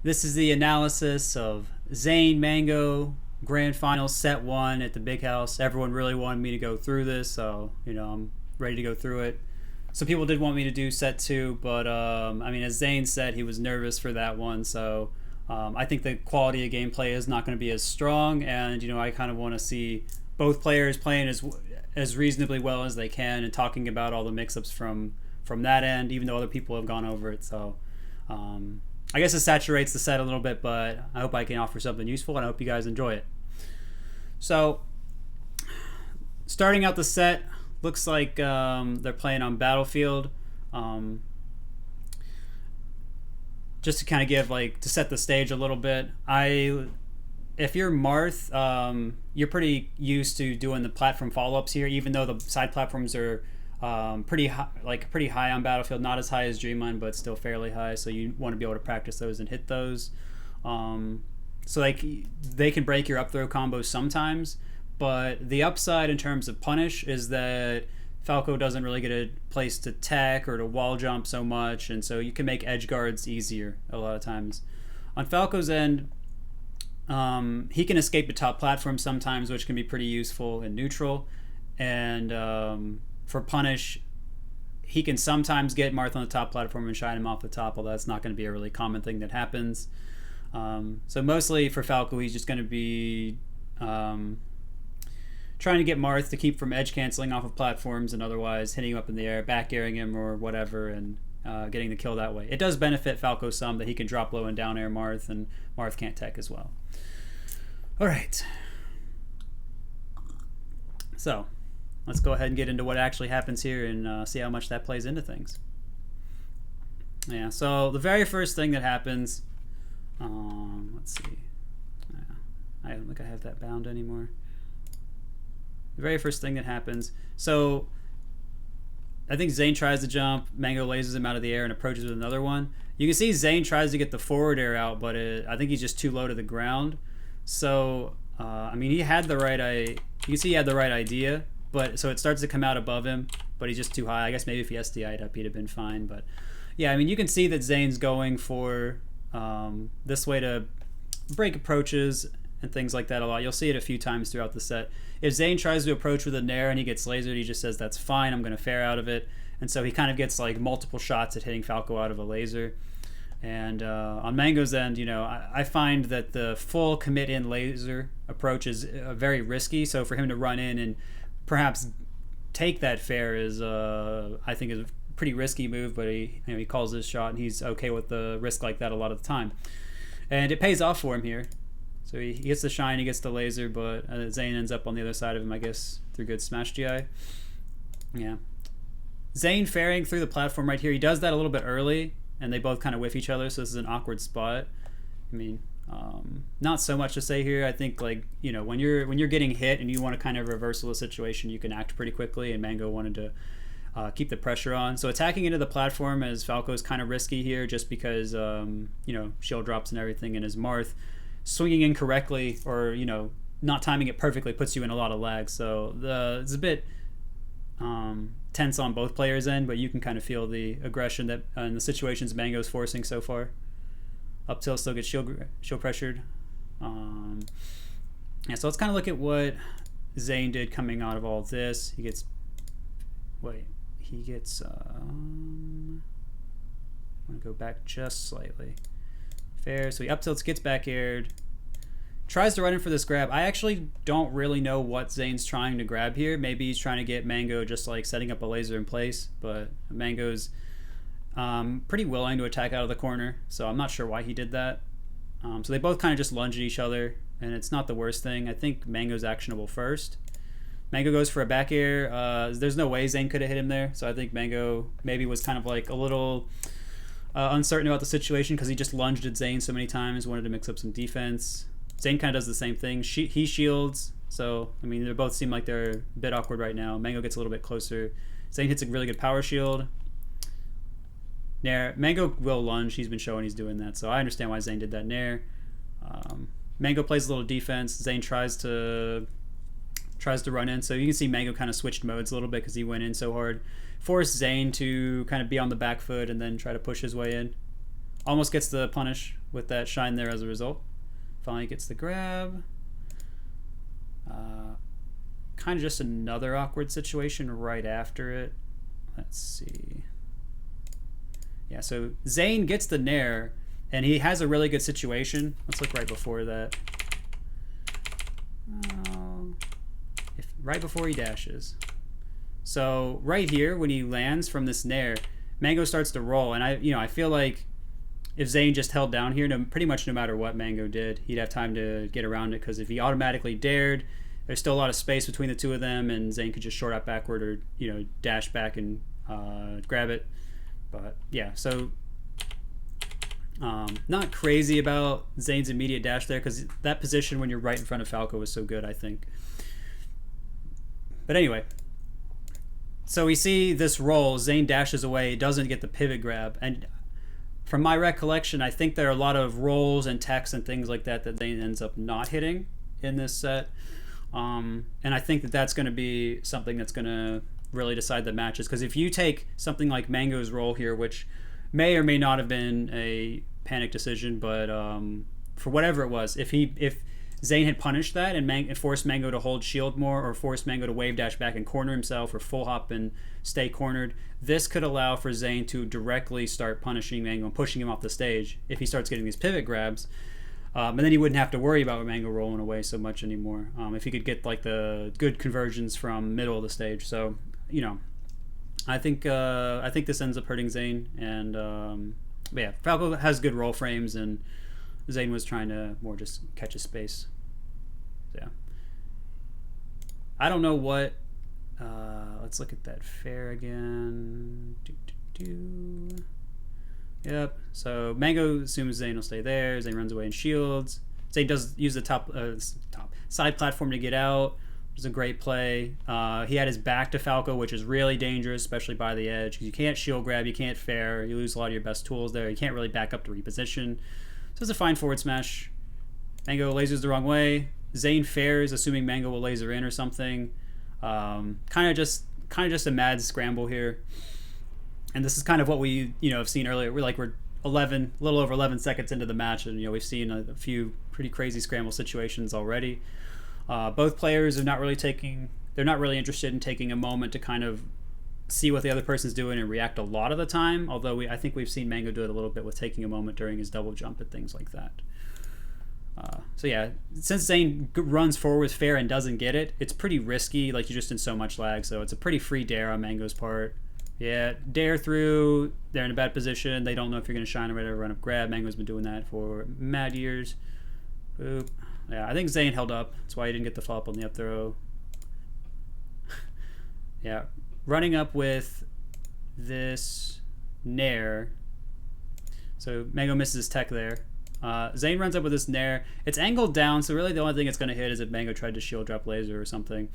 This is the analysis of Zain Mango Grand Final Set 1 at the Big House. Everyone really wanted me to go through this, so, I'm ready to go through it. Some people did want me to do Set 2, but, as Zain said, he was nervous for that one, so I think the quality of gameplay is not going to be as strong, and, I kind of want to see both players playing as reasonably well as they can and talking about all the mix-ups from that end, even though other people have gone over it, so... I guess it saturates the set a little bit, but I hope I can offer something useful, and I hope you guys enjoy it. So, starting out the set, looks like they're playing on Battlefield. Just to kind of give, to set the stage a little bit. If you're Marth, you're pretty used to doing the platform follow-ups here, even though the side platforms are pretty high on Battlefield, not as high as Dreamland, but still fairly high. So you want to be able to practice those and hit those. So they can break your up throw combos sometimes, but the upside in terms of punish is that Falco doesn't really get a place to tech or to wall jump so much, and so you can make edge guards easier a lot of times. On Falco's end, he can escape the top platform sometimes, which can be pretty useful in neutral, and for punish, he can sometimes get Marth on the top platform and shine him off the top, although that's not going to be a really common thing that happens. So mostly for Falco, he's just going to be trying to get Marth to keep from edge canceling off of platforms and otherwise hitting him up in the air, back airing him or whatever, and getting the kill that way. It does benefit Falco some that he can drop low and down air Marth, and Marth can't tech as well. Alright. So... let's go ahead and get into what actually happens here and see how much that plays into things. Yeah, so the very first thing that happens, let's see. I don't think I have that bound anymore. The very first thing that happens, so I think Zain tries to jump, Mango lasers him out of the air and approaches with another one. You can see Zain tries to get the forward air out, but I think he's just too low to the ground. So, he had the right you can see he had the right idea. But so it starts to come out above him, but he's just too high. I guess maybe if he SDI'd up, he'd have been fine. But yeah, you can see that Zain's going for this way to break approaches and things like that a lot. You'll see it a few times throughout the set. If Zain tries to approach with a nair and he gets lasered, he just says, that's fine, I'm going to fair out of it. And so he kind of gets multiple shots at hitting Falco out of a laser. And on Mango's end, I find that the full commit in laser approach is very risky. So for him to run in and perhaps take that fair is I think is a pretty risky move, but he calls his shot and he's okay with the risk like that a lot of the time, and it pays off for him here. So he gets the shine, he gets the laser, but Zain ends up on the other side of him, I guess, through good smash GI. Yeah, Zain fairing through the platform right here. He does that a little bit early, and they both kind of whiff each other, so this is an awkward spot. Not so much to say here. I think when you're getting hit and you want to kind of reversal the situation, you can act pretty quickly, and Mango wanted to keep the pressure on. So attacking into the platform as Falco is kind of risky here, just because shield drops and everything, and his Marth swinging incorrectly or not timing it perfectly puts you in a lot of lag. So it's a bit tense on both players' end, but you can kind of feel the aggression that and the situations Mango's forcing so far. Up tilt still gets shield pressured. So let's kind of look at what Zain did coming out of all this. I'm going to go back just slightly. Fair, so he up tilts, gets back aired, tries to run in for this grab. I actually don't really know what Zain's trying to grab here. Maybe he's trying to get Mango just setting up a laser in place, but Mango's pretty willing to attack out of the corner, so I'm not sure why he did that. So they both kind of just lunge at each other, and it's not the worst thing. I think Mango's actionable first. Mango goes for a back air. There's no way Zain could have hit him there, so I think Mango maybe was kind of a little uncertain about the situation because he just lunged at Zain so many times, wanted to mix up some defense. Zain kind of does the same thing. He shields, so they both seem like they're a bit awkward right now. Mango gets a little bit closer. Zain hits a really good power shield. Nair. Mango will lunge. He's been showing he's doing that, so I understand why Zain did that Nair. Mango plays a little defense. Zain tries to run in, so you can see Mango kind of switched modes a little bit because he went in so hard. Forced Zain to kind of be on the back foot and then try to push his way in. Almost gets the punish with that shine there as a result. Finally gets the grab. Kind of just another awkward situation right after it. Let's see. Yeah, so Zain gets the nair, and he has a really good situation. Let's look right before that. Right before he dashes. So right here, when he lands from this nair, Mango starts to roll, and I feel like if Zain just held down here, pretty much no matter what Mango did, he'd have time to get around it, because if he automatically dared, there's still a lot of space between the two of them, and Zain could just short out backward or dash back and grab it. But yeah, so not crazy about Zain's immediate dash there, because that position when you're right in front of Falco was so good, I think. But anyway, so we see this roll. Zain dashes away, doesn't get the pivot grab, and from my recollection, I think there are a lot of rolls and techs and things like that that Zain ends up not hitting in this set. And I think that that's going to be something that's going to really decide the matches, because if you take something like Mango's roll here, which may or may not have been a panic decision, but for whatever it was, if Zain had punished that and forced Mango to hold shield more, or forced Mango to wave dash back and corner himself, or full hop and stay cornered, this could allow for Zain to directly start punishing Mango and pushing him off the stage if he starts getting these pivot grabs. And then he wouldn't have to worry about Mango rolling away so much anymore, if he could get like the good conversions from middle of the stage. So I think this ends up hurting Zain, and but yeah, Falco has good roll frames, and Zain was trying to more just catch a space. So, yeah, I don't know what. Let's look at that fair again. Yep. So Mango assumes Zain will stay there. Zain runs away and shields. Zain does use the top side platform to get out, which is a great play. He had his back to Falco, which is really dangerous, especially by the edge, because you can't shield grab, you can't fair, you lose a lot of your best tools there. You can't really back up to reposition. So it's a fine forward smash. Mango lasers the wrong way. Zain fairs, assuming Mango will laser in or something. Kind of just a mad scramble here. And this is kind of what we have seen earlier. We're a little over 11 seconds into the match, and we've seen a few pretty crazy scramble situations already. Both players are not really interested in taking a moment to kind of see what the other person's doing and react a lot of the time. Although I think we've seen Mango do it a little bit with taking a moment during his double jump and things like that. So yeah, since Zain runs forward with fair and doesn't get it, it's pretty risky. Like, you're just in so much lag. So it's a pretty free dare on Mango's part. Yeah, dare through. They're in a bad position. They don't know if you're going to shine or whatever. Run up grab. Mango's been doing that for mad years. Boop. Yeah, I think Zain held up. That's why he didn't get the follow up on the up throw. Yeah, running up with this nair. So Mango misses his tech there. Zain runs up with this nair. It's angled down, so really the only thing it's going to hit is if Mango tried to shield drop laser or something.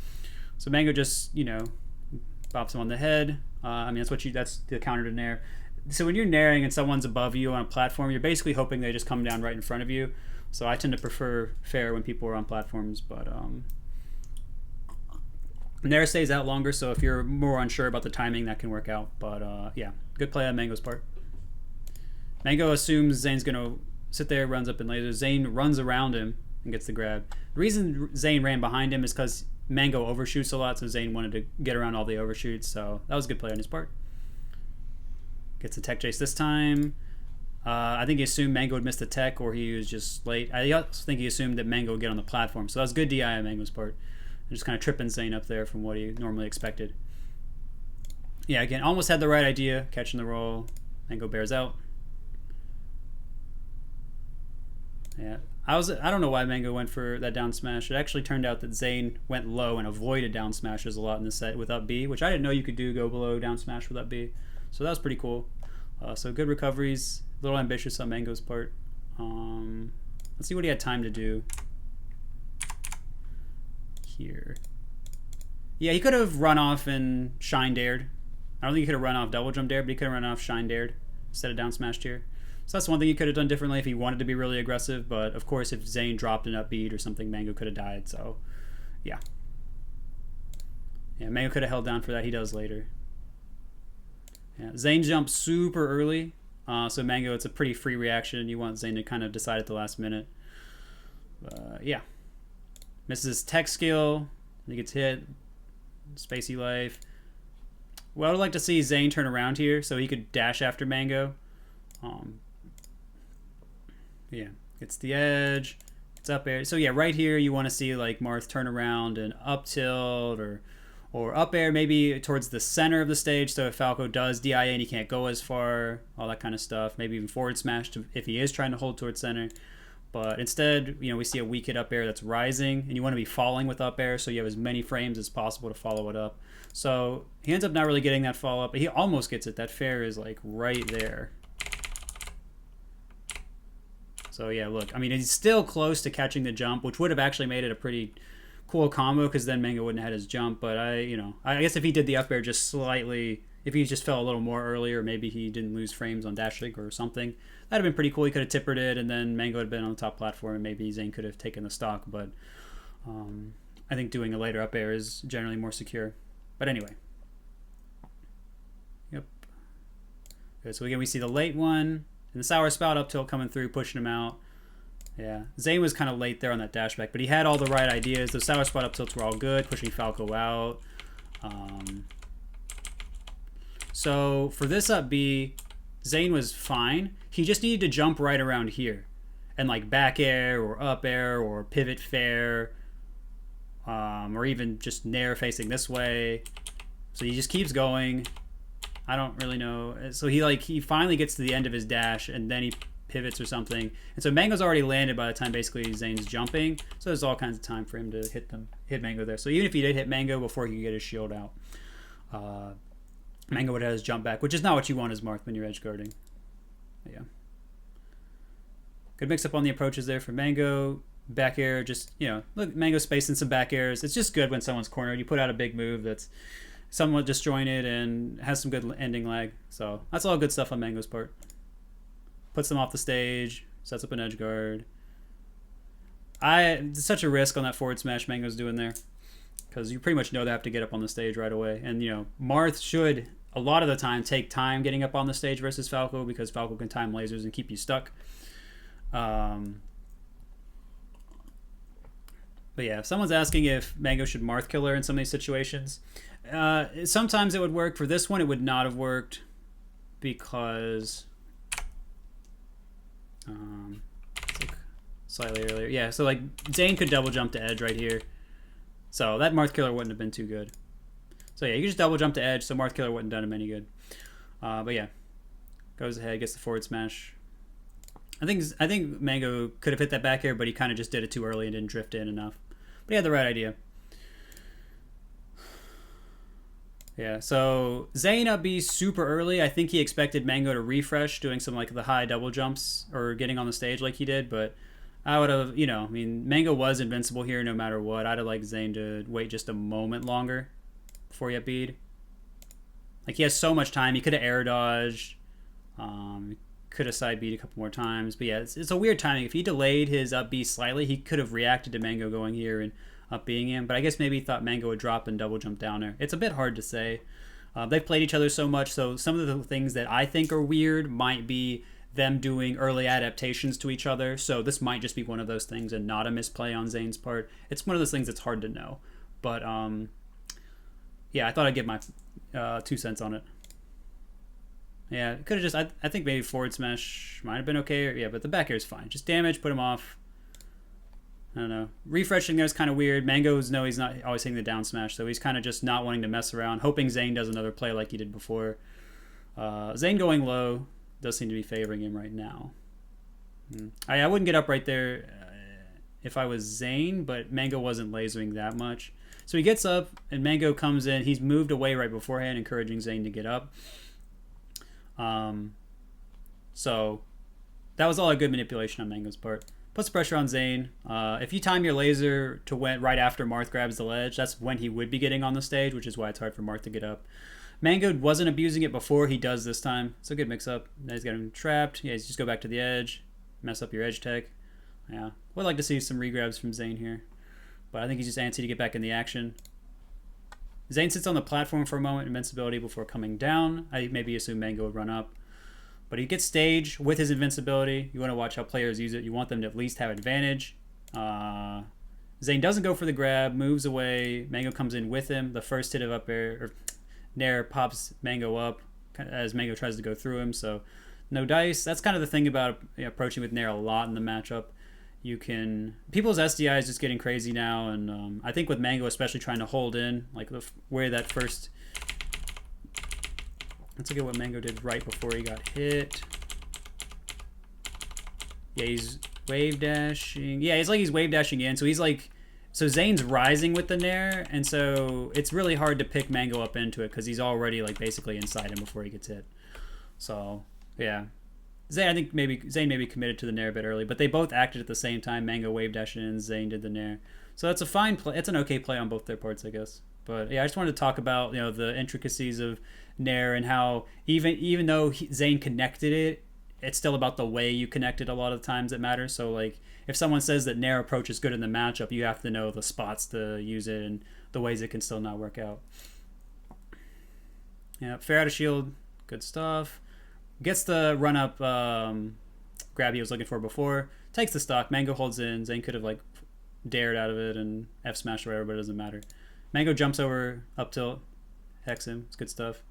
So Mango just, bops him on the head. That's the counter to nair. So when you're nairing and someone's above you on a platform, you're basically hoping they just come down right in front of you. So I tend to prefer fair when people are on platforms, but nair stays out longer, so if you're more unsure about the timing, that can work out. But yeah, good play on Mango's part. Mango assumes Zain's going to sit there, runs up and laser. Zain runs around him and gets the grab. The reason Zain ran behind him is because Mango overshoots a lot, so Zain wanted to get around all the overshoots, so that was a good play on his part. Gets a tech chase this time. I think he assumed Mango would miss the tech, or he was just late. I also think he assumed that Mango would get on the platform, so that was good DI on Mango's part. And just kind of tripping Zain up there from what he normally expected. Yeah, again, almost had the right idea, catching the roll. Mango bears out. Yeah, I don't know why Mango went for that down smash. It actually turned out that Zain went low and avoided down smashes a lot in this set with up B, which I didn't know you could go below down smash with up B. So that was pretty cool. So good recoveries. A little ambitious on Mango's part. Let's see what he had time to do here. Yeah, he could have run off and shine dared. I don't think he could have run off double jump dared, but he could have run off shine dared instead of down smashed here. So that's one thing he could have done differently if he wanted to be really aggressive. But of course, if Zain dropped an up beat or something, Mango could have died. So yeah. Yeah, Mango could have held down for that. He does later. Yeah, Zain jumps super early. So Mango, it's a pretty free reaction. You want Zain to kind of decide at the last minute. Yeah. Misses tech skill. He gets hit. Spacey life. Well, I would like to see Zain turn around here so he could dash after Mango. Yeah. Gets the edge. It's up air. So yeah, right here you want to see like Marth turn around and up tilt or up air maybe towards the center of the stage. So if Falco does DIA and he can't go as far, all that kind of stuff. Maybe even forward smash if he is trying to hold towards center. But instead, you know, we see a weak hit up air that's rising, and you want to be falling with up air so you have as many frames as possible to follow it up. So he ends up not really getting that follow up, but he almost gets it. That fair is like right there. So yeah, look, I mean, he's still close to catching the jump, which would have actually made it a pretty cool combo because then Mango wouldn't have had his jump. But I guess if he did the up air just slightly, if he just fell a little more earlier, maybe he didn't lose frames on dashing or something. That'd have been pretty cool. He could have tippered it, and then Mango would have been on the top platform, and maybe Zain could have taken the stock. But I think doing a later up air is generally more secure. But anyway. Yep. Good. So again, we see the late one, and the sour spout up tilt coming through, pushing him out. Yeah. Zain was kind of late there on that dash back, but he had all the right ideas. The sour spout up tilts were all good, pushing Falco out. So for this up B, Zain was fine. He just needed to jump right around here and like back air or up air or pivot fair, or even just nair facing this way. So he just keeps going. I don't really know. So he finally gets to the end of his dash and then he pivots or something. And so Mango's already landed by the time basically Zain's jumping. So there's all kinds of time for him to hit Mango there. So even if he did hit Mango before he could get his shield out, Mango would have his jump back, which is not what you want as Marth when you're edge guarding. Yeah. Good mix up on the approaches there for Mango. Back air, just, you know, look, Mango spacing some back airs. It's just good when someone's cornered. You put out a big move that's somewhat disjointed and has some good ending lag. So that's all good stuff on Mango's part. Puts them off the stage, sets up an edge guard. It's such a risk on that forward smash Mango's doing there, because you pretty much know they have to get up on the stage right away. And, you know, Marth should, a lot of the time, take time getting up on the stage versus Falco, because Falco can time lasers and keep you stuck. But yeah, if someone's asking if Mango should Marth killer in some of these situations, sometimes it would work. For this one, it would not have worked because let's look slightly earlier. Yeah, so like Zain could double jump to edge right here. So that Marth killer wouldn't have been too good. So yeah, you just double jump to edge, so Marth killer wouldn't have done him any good. But yeah, goes ahead, gets the forward smash. I think Mango could have hit that back air, but he kind of just did it too early and didn't drift in enough. But he had the right idea. Yeah, so Zain up B super early. I think he expected Mango to refresh, doing some like the high double jumps or getting on the stage like he did, but I would have, you know, I mean, Mango was invincible here no matter what. I'd have liked Zain to wait just a moment longer before he up B'd. Like, he has so much time. He could have air dodged. Could have side B'd a couple more times. But yeah, it's a weird timing. If he delayed his up B slightly, he could have reacted to Mango going here and up B'ing him. But I guess maybe he thought Mango would drop and double jump down there. It's a bit hard to say. They've played each other so much, so some of the things that I think are weird might be them doing early adaptations to each other. So this might just be one of those things and not a misplay on Zain's part. It's one of those things that's hard to know. But yeah, I thought I'd give my 2 cents on it. Yeah, could have just, I think maybe forward smash might have been okay. Yeah, but the back air is fine. Just damage, put him off. I don't know. Refreshing there is kind of weird. Mango's, no, he's not always hitting the down smash, so he's kind of just not wanting to mess around, hoping Zain does another play like he did before. Zain going low does seem to be favoring him right now. I wouldn't get up right there if I was Zain, but Mango wasn't lasering that much. So he gets up, and Mango comes in. He's moved away right beforehand, encouraging Zain to get up. So that was all a good manipulation on Mango's part. Puts pressure on Zain. If you time your laser to when right after Marth grabs the ledge, that's when he would be getting on the stage, which is why it's hard for Marth to get up. Mango wasn't abusing it before. He does this time. It's a good mix-up. Now he's got him trapped. Yeah, just go back to the edge. Mess up your edge tech. Yeah. Would like to see some regrabs from Zain here. But I think he's just antsy to get back in the action. Zain sits on the platform for a moment, invincibility, before coming down. I maybe assume Mango would run up. But he gets stage with his invincibility. You want to watch how players use it. You want them to at least have advantage. Zain doesn't go for the grab, moves away. Mango comes in with him. The first hit of up air, or Nair pops Mango up as Mango tries to go through him. So no dice. That's kind of the thing about approaching with Nair a lot in the matchup. You can... People's SDI is just getting crazy now, and I think with Mango especially trying to hold in, like where that first... Let's look at what Mango did right before he got hit. Yeah, he's wave dashing. Yeah, it's like he's wave dashing in. So he's like... So Zain's rising with the Nair, and so it's really hard to pick Mango up into it because he's already like basically inside him before he gets hit. So, yeah. Zain, I think Zain maybe committed to the Nair a bit early, but they both acted at the same time. Mango wave dashed in, Zain did the Nair. So that's a fine play. It's an okay play on both their parts, I guess. But yeah, I just wanted to talk about the intricacies of Nair and how even though Zain connected it, it's still about the way you connect it a lot of times that matters. So like if someone says that Nair approach is good in the matchup, you have to know the spots to use it and the ways it can still not work out. Yeah, fair out of shield, good stuff. Gets the run up grab he was looking for before. Takes the stock. Mango holds in. Zain could have like dared out of it and F smash or whatever, but it doesn't matter. Mango jumps over up tilt, hex him. It's good stuff.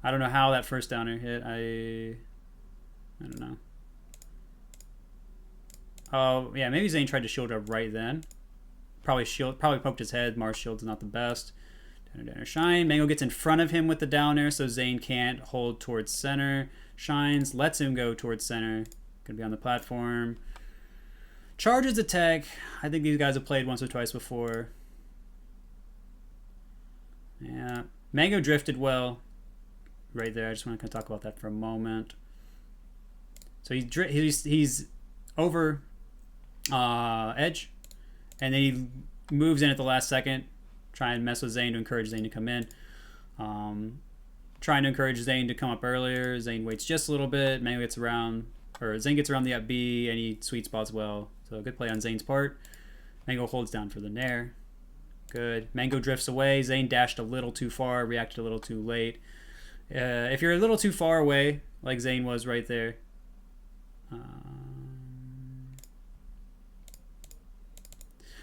I don't know how that first downer hit. I don't know. Oh yeah, maybe Zain tried to shield up right then. Probably poked his head. Mars shield's not the best. Downer shine. Mango gets in front of him with the downer, so Zain can't hold towards center. Shines, lets him go towards center. Gonna be on the platform. Charges attack. I think these guys have played once or twice before. Yeah. Mango drifted well. Right there. I just want to talk about that for a moment. So he's over edge, and then he moves in at the last second, try and mess with Zain to encourage Zain to come in. Trying to encourage Zain to come up earlier. Zain waits just a little bit. Mango gets around, or Zain gets around the up B, and he sweet spots well. So good play on Zain's part. Mango holds down for the Nair. Good. Mango drifts away. Zain dashed a little too far, reacted a little too late. If you're a little too far away, like Zain was right there.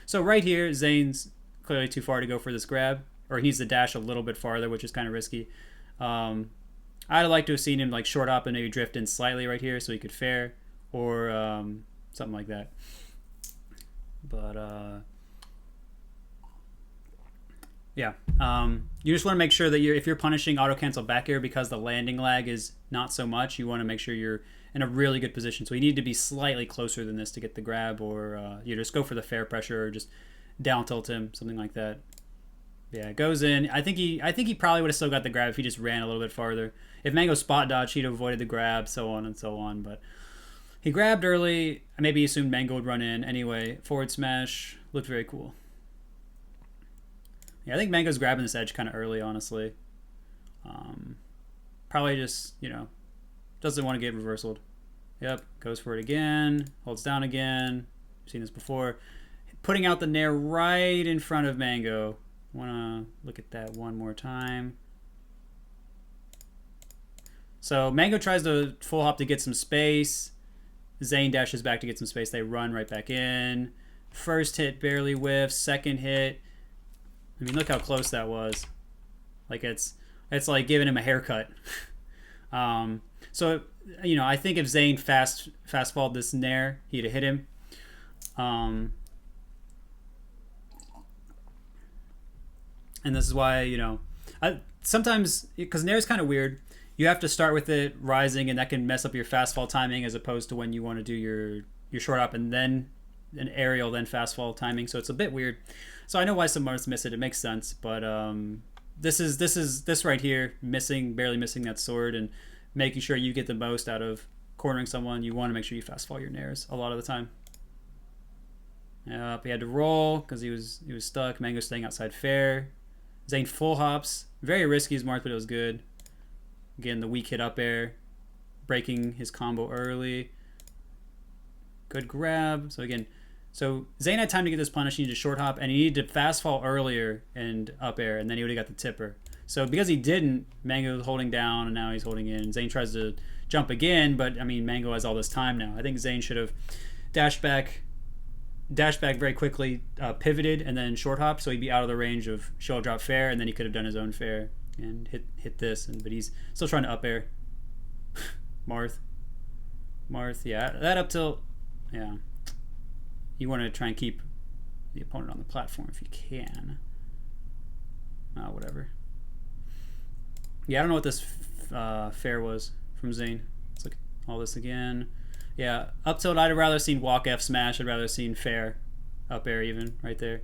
So right here, Zain's clearly too far to go for this grab, or he needs to dash a little bit farther, which is kind of risky. I'd like to have seen him like short hop and maybe drift in slightly right here so he could fair, or something like that. But yeah, you just want to make sure that if you're punishing auto cancel back air because the landing lag is not so much, you want to make sure you're in a really good position. So you need to be slightly closer than this to get the grab, or you just go for the fair pressure, or just down tilt him, something like that. Yeah, it goes in. I think he probably would have still got the grab if he just ran a little bit farther. If Mango spot dodged, he'd have avoided the grab, so on and so on. But he grabbed early. Maybe he assumed Mango would run in. Anyway, forward smash looked very cool. Yeah, I think Mango's grabbing this edge kind of early, honestly. Probably just, doesn't want to get reversaled. Yep, goes for it again. Holds down again. I've seen this before. Putting out the Nair right in front of Mango. Want to look at that one more time. So Mango tries to full hop to get some space. Zain dashes back to get some space. They run right back in. First hit barely whiffs. Second hit. I mean, look how close that was. Like it's like giving him a haircut. So I think if Zain fast falled this Nair, he'd have hit him. And this is why sometimes, because Nair's kind of weird, you have to start with it rising, and that can mess up your fast fall timing, as opposed to when you want to do your short hop and then an aerial then fast fall timing. So it's a bit weird. So I know why some artists miss it. It makes sense, but this right here, barely missing that sword and making sure you get the most out of cornering someone. You want to make sure you fast fall your Nairs a lot of the time. Yep, he had to roll because he was stuck. Mango staying outside fair. Zain full hops, very risky as marked, but it was good. Again, the weak hit up air, breaking his combo early. Good grab. So Zain had time to get this punish. He needed to short hop, and he needed to fast fall earlier and up air, and then he would have got the tipper. So because he didn't, Mango was holding down, and now he's holding in. Zain tries to jump again, but I mean, Mango has all this time now. I think Zain should have dashed back very quickly, pivoted, and then short hopped, so he'd be out of the range of shell drop fair, and then he could have done his own fair and hit this. But he's still trying to up air. Marth, yeah, that up tilt, yeah. You want to try and keep the opponent on the platform if you can. Whatever. Yeah, I don't know what this fair was from Zain. Let's look at all this again. Yeah, up tilt, I'd rather seen walk F smash. I'd rather seen fair up air even right there.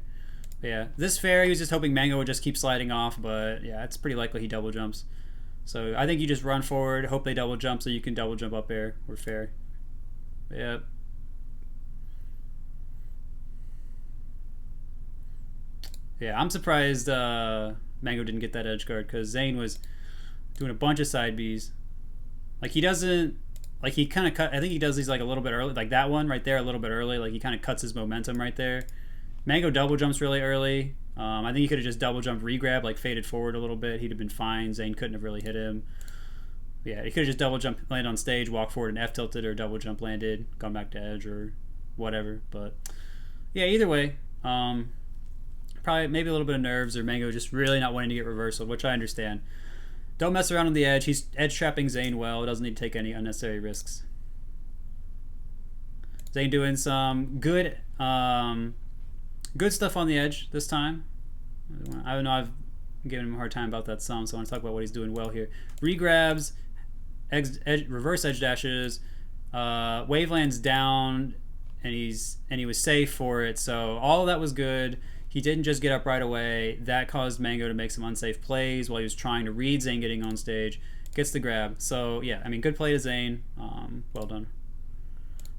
But yeah, this fair, he was just hoping Mango would just keep sliding off, but yeah, it's pretty likely he double jumps. So I think you just run forward, hope they double jump so you can double jump up air or fair. Yep. Yeah, I'm surprised Mango didn't get that edge guard, because Zain was doing a bunch of side Bs. Like, he doesn't, like, he kind of cut, I think he does these like a little bit early, like that one right there a little bit early, like he kind of cuts his momentum right there. Mango double jumps really early. I think he could have just double jumped, regrab, like faded forward a little bit. He'd have been fine. Zain couldn't have really hit him. Yeah, he could have just double jump, land on stage, walk forward and F tilted, or double jump landed, gone back to edge or whatever. But yeah, either way, probably maybe a little bit of nerves, or Mango just really not wanting to get reversal, which I understand. Don't mess around on the edge. He's edge trapping Zain well. Doesn't need to take any unnecessary risks. Zain doing some good stuff on the edge this time. I know I've given him a hard time about that some, so I want to talk about what he's doing well here. Regrabs, reverse edge dashes, wave lands down, and he was safe for it. So all of that was good. He didn't just get up right away. That caused Mango to make some unsafe plays while he was trying to read Zain getting on stage. Gets the grab. So yeah, I mean, good play to Zain. Well done.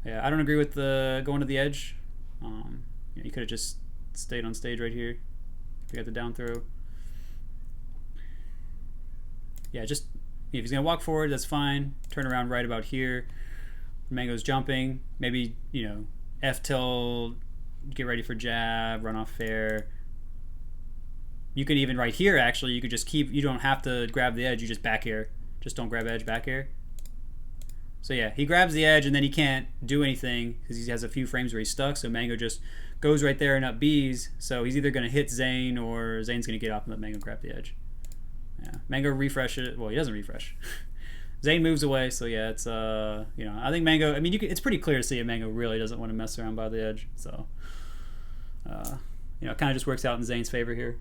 Yeah, I don't agree with the going to the edge. You could have just stayed on stage right here. If you got the down throw. Yeah, just if he's gonna walk forward, that's fine. Turn around right about here. Mango's jumping. Maybe, F tilt, get ready for jab, run off fair. You could even right here, actually, you could just keep, you don't have to grab the edge, you just back air. Just don't grab edge, back air. So yeah, he grabs the edge and then he can't do anything because he has a few frames where he's stuck, so Mango just goes right there and up Bs, so he's either going to hit Zain or Zain's going to get off and let Mango grab the edge. Yeah, Mango refresh it. Well, he doesn't refresh. Zain moves away, so yeah, it's I think Mango. I mean, it's pretty clear to see if Mango really doesn't want to mess around by the edge. So, it kind of just works out in Zain's favor here.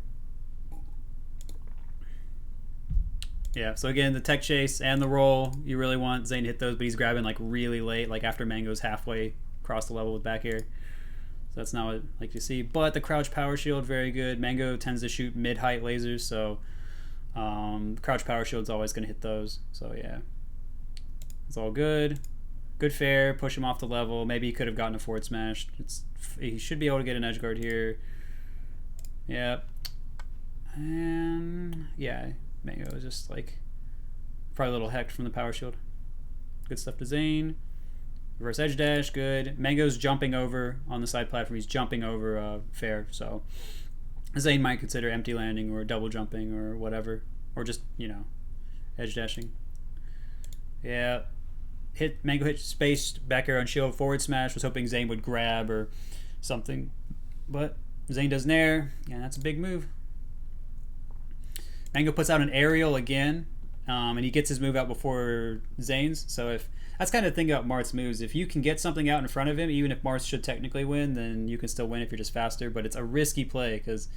Yeah. So again, the tech chase and the roll, you really want Zain to hit those, but he's grabbing like really late, like after Mango's halfway across the level with back air. So that's not what I like to see. But the crouch power shield, very good. Mango tends to shoot mid-height lasers, so crouch power shield's always going to hit those. So yeah, it's all good. Good fair, push him off the level. Maybe he could have gotten a forward smash. He should be able to get an edge guard here. Yep. And yeah, Mango is just like probably a little hecked from the power shield. Good stuff to Zain. Reverse edge dash, good. Mango's jumping over on the side platform. He's jumping over fair, so Zain might consider empty landing or double jumping or whatever, or just edge dashing. Yeah, Mango hit spaced back air on shield, forward smash. Was hoping Zain would grab or something, but Zain does nair, and that's a big move. Mango puts out an aerial again, and he gets his move out before Zain's. So if that's kind of the thing about Marth's moves. If you can get something out in front of him, even if Marth should technically win, then you can still win if you're just faster. But it's a risky play because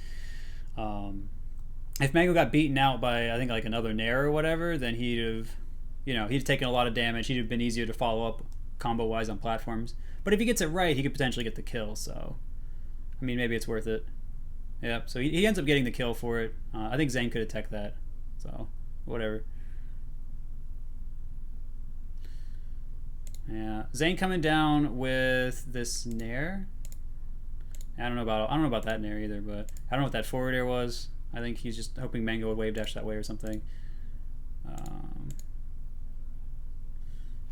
if Mango got beaten out by, I think, like another nair or whatever, then he'd have taken a lot of damage. He'd have been easier to follow up combo-wise on platforms. But if he gets it right, he could potentially get the kill. So, I mean, maybe it's worth it. Yeah, so he ends up getting the kill for it. I think Zain could have tech that. So, whatever. Yeah, Zain coming down with this nair. I don't know about that nair either, but I don't know what that forward air was. I think he's just hoping Mango would wave dash that way or something.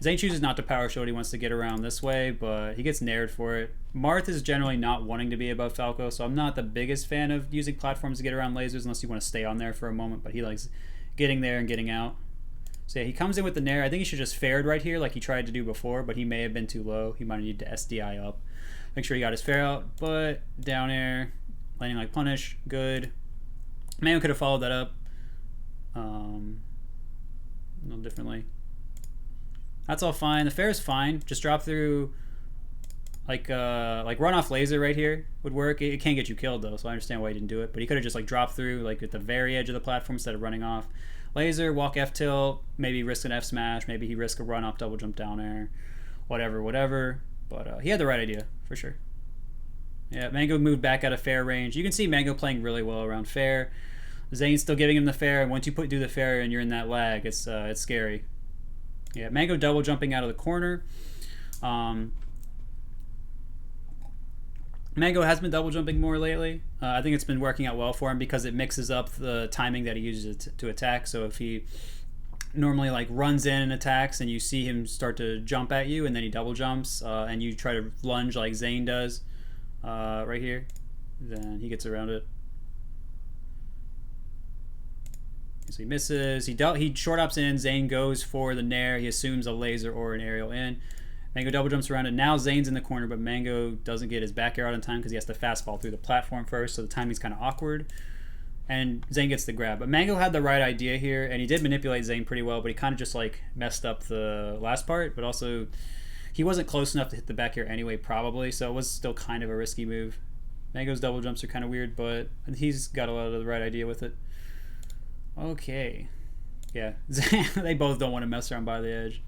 Zain chooses not to power shield. He wants to get around this way, but he gets nared for it. Marth is generally not wanting to be above Falco, so I'm not the biggest fan of using platforms to get around lasers unless you want to stay on there for a moment, but he likes getting there and getting out. So yeah, he comes in with the nair. I think he should just fared right here like he tried to do before, but he may have been too low. He might need to SDI up. Make sure he got his fair out, but down air, landing like punish, good. Mango could have followed that up a little differently. That's all fine. The fair is fine. Just drop through like run off laser right here would work. It can't get you killed though, so I understand why he didn't do it. But he could have just like dropped through like at the very edge of the platform instead of running off. Laser, walk F tilt, maybe risk an F smash, maybe he risk a run off double jump down air, whatever. But he had the right idea for sure. Yeah, Mango moved back out of fair range. You can see Mango playing really well around fair. Zane's still giving him the fair, and once you do the fair and you're in that lag, it's scary. Yeah, Mango double jumping out of the corner. Mango has been double jumping more lately. I think it's been working out well for him because it mixes up the timing that he uses to attack. So if he normally like runs in and attacks and you see him start to jump at you and then he double jumps and you try to lunge like Zain does right here, then he gets around it. So he misses. He short ups in. Zain goes for the nair. He assumes a laser or an aerial in. Mango double jumps around it. Now Zane's in the corner, but Mango doesn't get his back air out in time because he has to fastball through the platform first, so the timing's kind of awkward. And Zain gets the grab. But Mango had the right idea here, and he did manipulate Zain pretty well, but he kind of just like messed up the last part, but also he wasn't close enough to hit the back air anyway, probably, so it was still kind of a risky move. Mango's double jumps are kind of weird, but he's got a lot of the right idea with it. Okay. Yeah, they both don't want to mess around by the edge.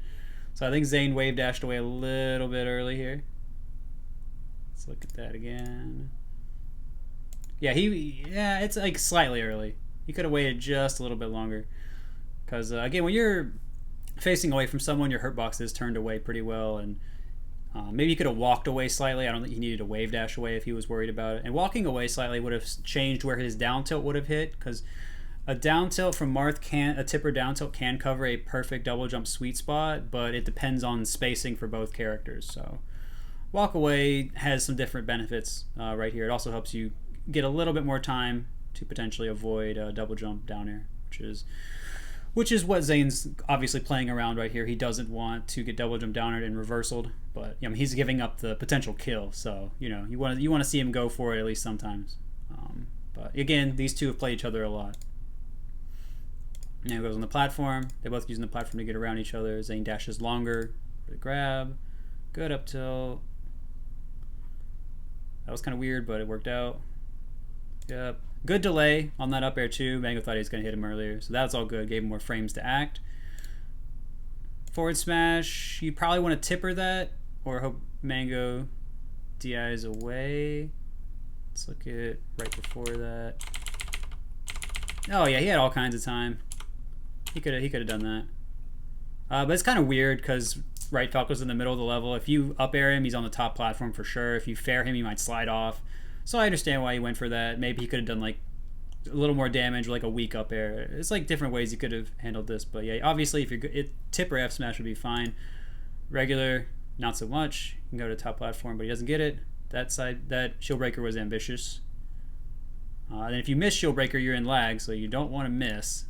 So I think Zain wave dashed away a little bit early here. Let's look at that again. Yeah, it's like slightly early. He could have waited just a little bit longer. Because, again, when you're facing away from someone, your hurt box is turned away pretty well. And maybe he could have walked away slightly. I don't think he needed to wave dash away if he was worried about it. And walking away slightly would have changed where his down tilt would have hit. Because a down tilt from Marth a tipper down tilt can cover a perfect double jump sweet spot, but it depends on spacing for both characters. So walk away has some different benefits right here. It also helps you get a little bit more time to potentially avoid a double jump down air, which is what Zane's obviously playing around right here. He doesn't want to get double jump down air and reversaled, but he's giving up the potential kill. So you want to see him go for it at least sometimes. But again, these two have played each other a lot. Now goes on the platform. They're both using the platform to get around each other. Zain dashes longer for the grab. Good up tilt. That was kind of weird, but it worked out. Yep. Good delay on that up air too. Mango thought he was going to hit him earlier, so that's all good. Gave him more frames to act. Forward smash. You probably want to tipper that, or hope Mango DIs away. Let's look at right before that. Oh yeah, he had all kinds of time. He could have done that. But it's kind of weird because Falco's in the middle of the level. If you up air him, he's on the top platform for sure. If you fair him, he might slide off. So I understand why he went for that. Maybe he could have done like a little more damage, like a weak up air. It's like different ways he could have handled this. But yeah, obviously if you're tip or F smash would be fine. Regular, not so much. You can go to top platform, but he doesn't get it. That shield breaker was ambitious. And if you miss shield breaker, you're in lag, so you don't want to miss.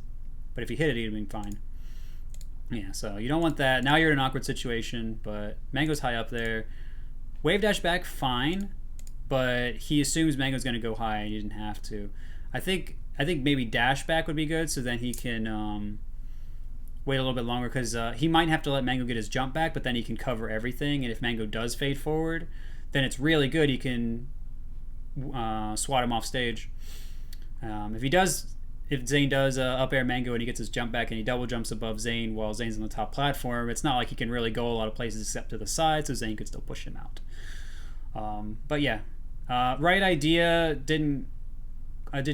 But if you hit it, you'd be fine. Yeah, so you don't want that. Now you're in an awkward situation, but Mango's high up there. Wave dash back, fine, but he assumes Mango's going to go high, and you didn't have to. I think maybe dash back would be good, so then he can wait a little bit longer, because he might have to let Mango get his jump back, but then he can cover everything, and if Mango does fade forward, then it's really good. He can swat him off stage. If Zain does up air Mango and he gets his jump back and he double jumps above Zain while Zain's on the top platform, it's not like he can really go a lot of places except to the side, so Zain could still push him out. But yeah, right idea, didn't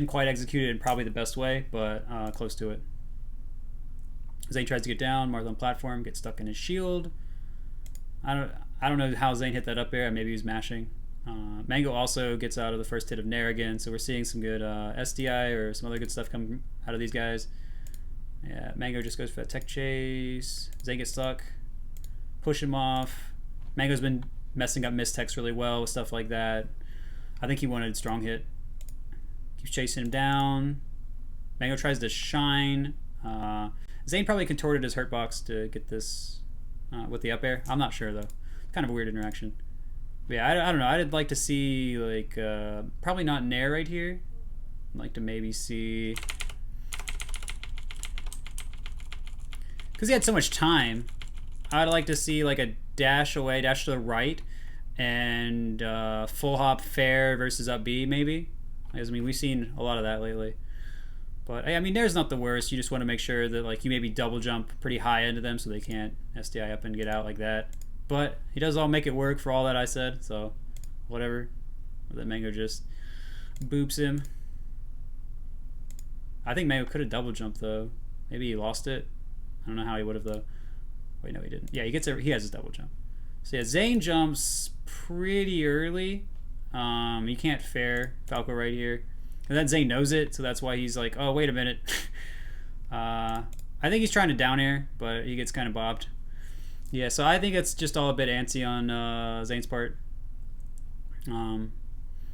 quite execute it in probably the best way, but close to it. Zain tries to get down, Marth on platform, gets stuck in his shield. I don't know how Zain hit that up air. Maybe he was mashing. Mango also gets out of the first hit of Nair again, so we're seeing some good SDI or some other good stuff come out of these guys. Yeah, Mango just goes for that tech chase. Zain gets stuck. push him off. Mango's been messing up mistext really well with stuff like that. I think he wanted strong hit. Keeps chasing him down. Mango tries to shine. Zain probably contorted his hurt box to get this with the up air. I'm not sure though. Kind of a weird interaction. But yeah, I don't know. I'd like to see like probably not Nair right here. I'd like to maybe see, because he had so much time. I'd like to see like a dash away, dash to the right, and full hop fair versus up B maybe. Because I mean we've seen a lot of that lately. But I mean Nair's not the worst. You just want to make sure that like you maybe double jump pretty high into them so they can't SDI up and get out like that. But he does all make it work for all that I said, so whatever. That Mango just boops him. I think Mango could have double jumped though. Maybe he lost it. I don't know how he would have though. Wait, no, he didn't. Yeah, he has his double jump. So yeah, Zain jumps pretty early. You can't fair Falco right here. And then Zain knows it, so that's why he's like, oh, wait a minute. I think he's trying to down air, but he gets kind of bobbed. Yeah, so I think it's just all a bit antsy on Zain's part.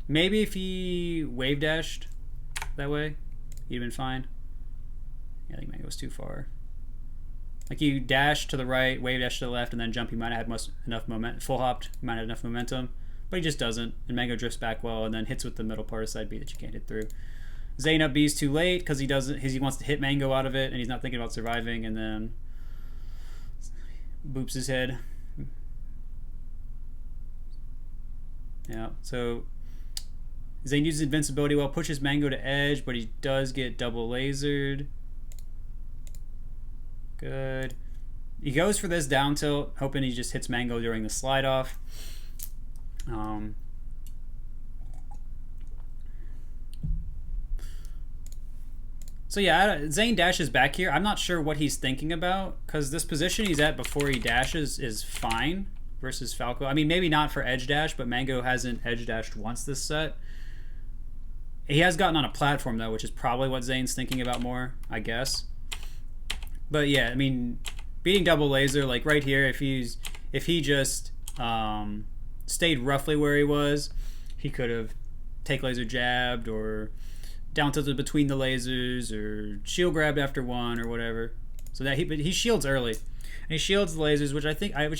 Maybe if he wave dashed that way, he'd have been fine. Yeah, I think Mango was too far. Like you dash to the right, wave dash to the left, and then jump. He might have had enough momentum. Full hopped, he might have enough momentum, but he just doesn't. And Mango drifts back well, and then hits with the middle part of side B that you can't hit through. Zain up B's too late because he doesn't. He wants to hit Mango out of it, and he's not thinking about surviving. And then boops his head. Yeah. So Zain uses invincibility well, pushes Mango to edge, but he does get double lasered. Good. He goes for this down tilt, hoping he just hits Mango during the slide off. So yeah, Zain dashes back here. I'm not sure what he's thinking about, because this position he's at before he dashes is fine versus Falco. I mean, maybe not for edge dash, but Mango hasn't edge dashed once this set. He has gotten on a platform though, which is probably what Zain's thinking about more, I guess. But yeah, I mean, beating double laser, like right here, if he just stayed roughly where he was, he could have take laser jabbed or down tilted between the lasers or shield grabbed after one or whatever. So that he shields early, and he shields the lasers, which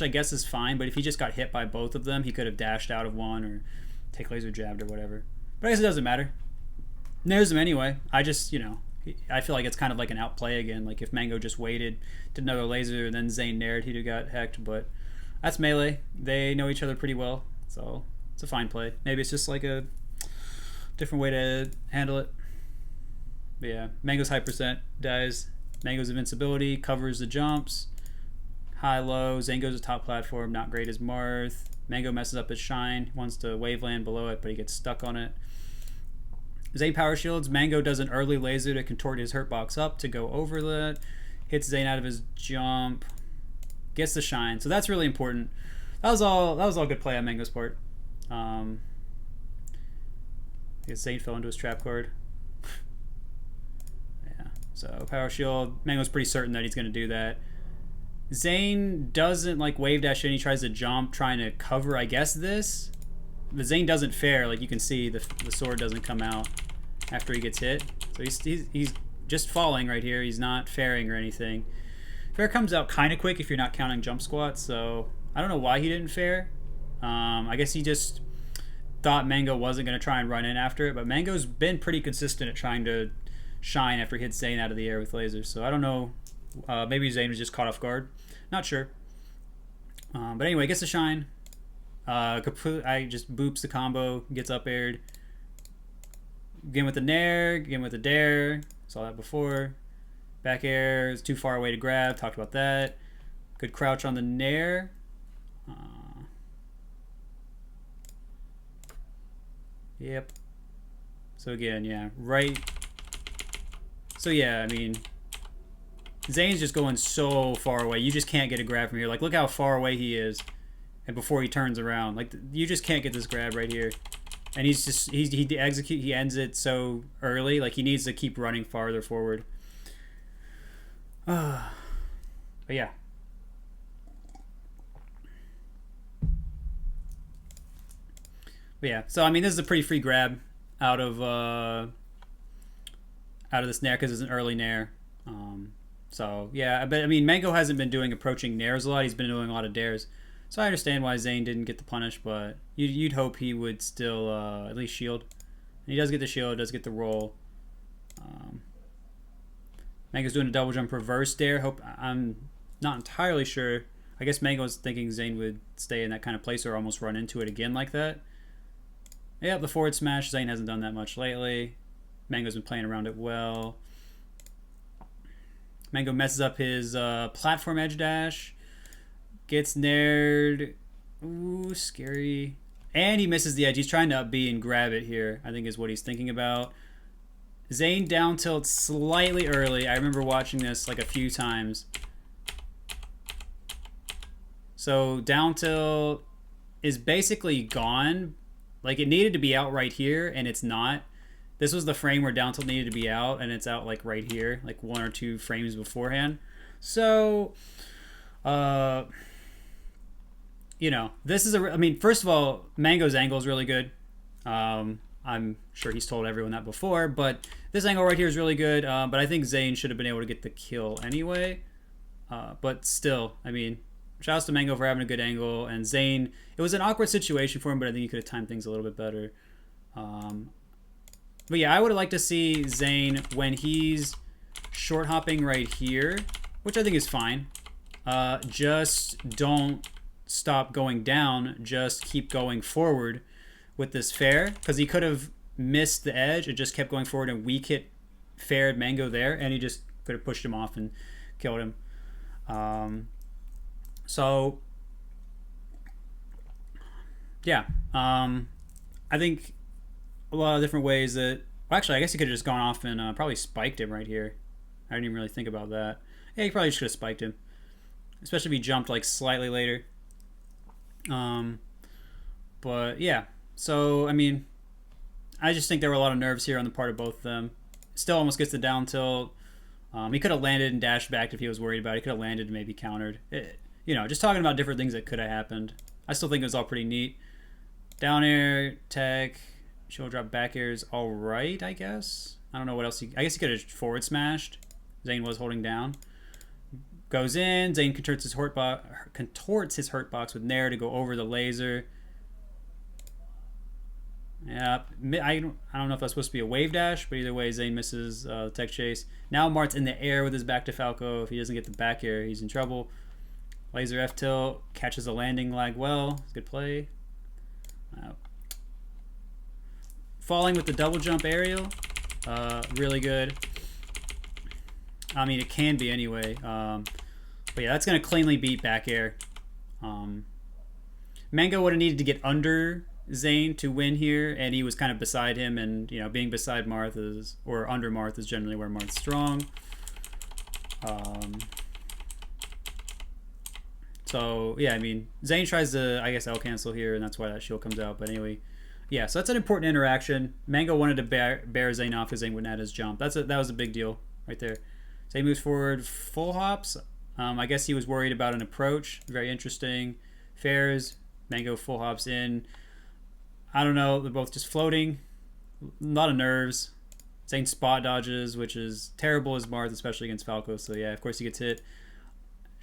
I guess is fine. But if he just got hit by both of them, he could have dashed out of one or take laser jabbed or whatever. But I guess it doesn't matter. Nares him anyway. I feel like it's kind of like an outplay again. Like if Mango just waited, did another laser, and then Zain nared, he'd have got hecked. But that's melee. They know each other pretty well, so it's a fine play. Maybe it's just like a different way to handle it. But yeah, Mango's high percent dies. Mango's invincibility covers the jumps. High low. Zain goes to top platform. Not great as Marth. Mango messes up his shine. Wants to wave land below it, but he gets stuck on it. Zain power shields. Mango does an early laser to contort his hurt box up to go over that. Hits Zain out of his jump. Gets the shine. So that's really important. That was all good play on Mango's part. I guess Zain fell into his trap card. Yeah. So power shield. Mango's pretty certain that he's going to do that. Zain doesn't like wave dash in. He tries to jump, trying to cover, I guess, this. But Zain doesn't fair. Like you can see, the sword doesn't come out after he gets hit. So he's just falling right here. He's not fairing or anything. Fair comes out kind of quick if you're not counting jump squats. So I don't know why he didn't fair. I guess he just thought Mango wasn't going to try and run in after it. But Mango's been pretty consistent at trying to shine after he hits Zain out of the air with lasers. So I don't know. Maybe Zain was just caught off guard. Not sure. But anyway, gets a shine. I just boops the combo, gets up aired. Again with the nair, again with the dare. Saw that before. Back air is too far away to grab. Talked about that. Good crouch on the nair. Yep. So again, yeah, right. So yeah, I mean, Zain's just going so far away. You just can't get a grab from here. Like, look how far away he is. And before he turns around, like you just can't get this grab right here. And he ends it so early, like he needs to keep running farther forward. But yeah, But yeah, so I mean, this is a pretty free grab out of this nair because it's an early nair. So yeah, but I mean, Mango hasn't been doing approaching nairs a lot. He's been doing a lot of dares. So I understand why Zain didn't get the punish, but you'd hope he would still at least shield. And he does get the shield, does get the roll. Mango's doing a double jump reverse dare. I'm not entirely sure. I guess Mango's thinking Zain would stay in that kind of place or almost run into it again like that. Yeah, the forward smash. Zain hasn't done that much lately. Mango's been playing around it well. Mango messes up his platform edge dash. Gets nared. Ooh, scary. And he misses the edge. He's trying to up B and grab it here, I think is what he's thinking about. Zain down tilt slightly early. I remember watching this like a few times. So down tilt is basically gone. Like it needed to be out right here, and it's not. This was the frame where down tilt needed to be out, and it's out like right here, like 1 or 2 frames beforehand. So, you know, this is I mean, first of all, Mango's angle is really good. I'm sure he's told everyone that before, but this angle right here is really good. But I think Zain should have been able to get the kill anyway. But still, I mean, shouts to Mango for having a good angle, and Zain, it was an awkward situation for him, but I think he could have timed things a little bit better. But yeah, I would have liked to see Zain when he's short hopping right here, which I think is fine. Just don't stop going down, just keep going forward with this fair, because he could have missed the edge and just kept going forward and weak hit faired Mango there, and he just could have pushed him off and killed him. So yeah, I think a lot of different ways that, well, actually I guess he could have just gone off and probably spiked him right here. I didn't even really think about that. Yeah, he probably just could have spiked him, especially if he jumped like slightly later. But yeah, so I mean, I just think there were a lot of nerves here on the part of both of them. Still almost gets the down tilt. He could have landed and dashed back if he was worried about it. He could have landed and maybe countered. You know, just talking about different things that could have happened. I still think it was all pretty neat. Down air, tech, shoulder drop, back air is all right, I guess. I don't know what else. I guess he could have forward smashed. Zain was holding down. Goes in. Zain contorts his hurt box with nair to go over the laser. Yeah, I don't know if that's supposed to be a wave dash, but either way, Zain misses the tech chase. Now Mart's in the air with his back to Falco. If he doesn't get the back air, he's in trouble. Laser F tilt, catches a landing lag well. It's a good play. Falling with the double jump aerial, really good. I mean, it can be anyway. But yeah, that's going to cleanly beat back air. Mango would have needed to get under Zain to win here, and he was kind of beside him, and you know, being beside Marth is, or under Marth is generally where Marth's strong. So yeah, I mean, Zain tries to, I guess, L cancel here, and that's why that shield comes out. But anyway, yeah, so that's an important interaction. Mango wanted to bear Zain off because Zain wouldn't add his jump. That was a big deal right there. Zain moves forward, full hops. I guess he was worried about an approach. Very interesting. Fairs, Mango full hops in. I don't know. They're both just floating. A lot of nerves. Zain spot dodges, which is terrible as Marth, especially against Falco. So yeah, of course he gets hit.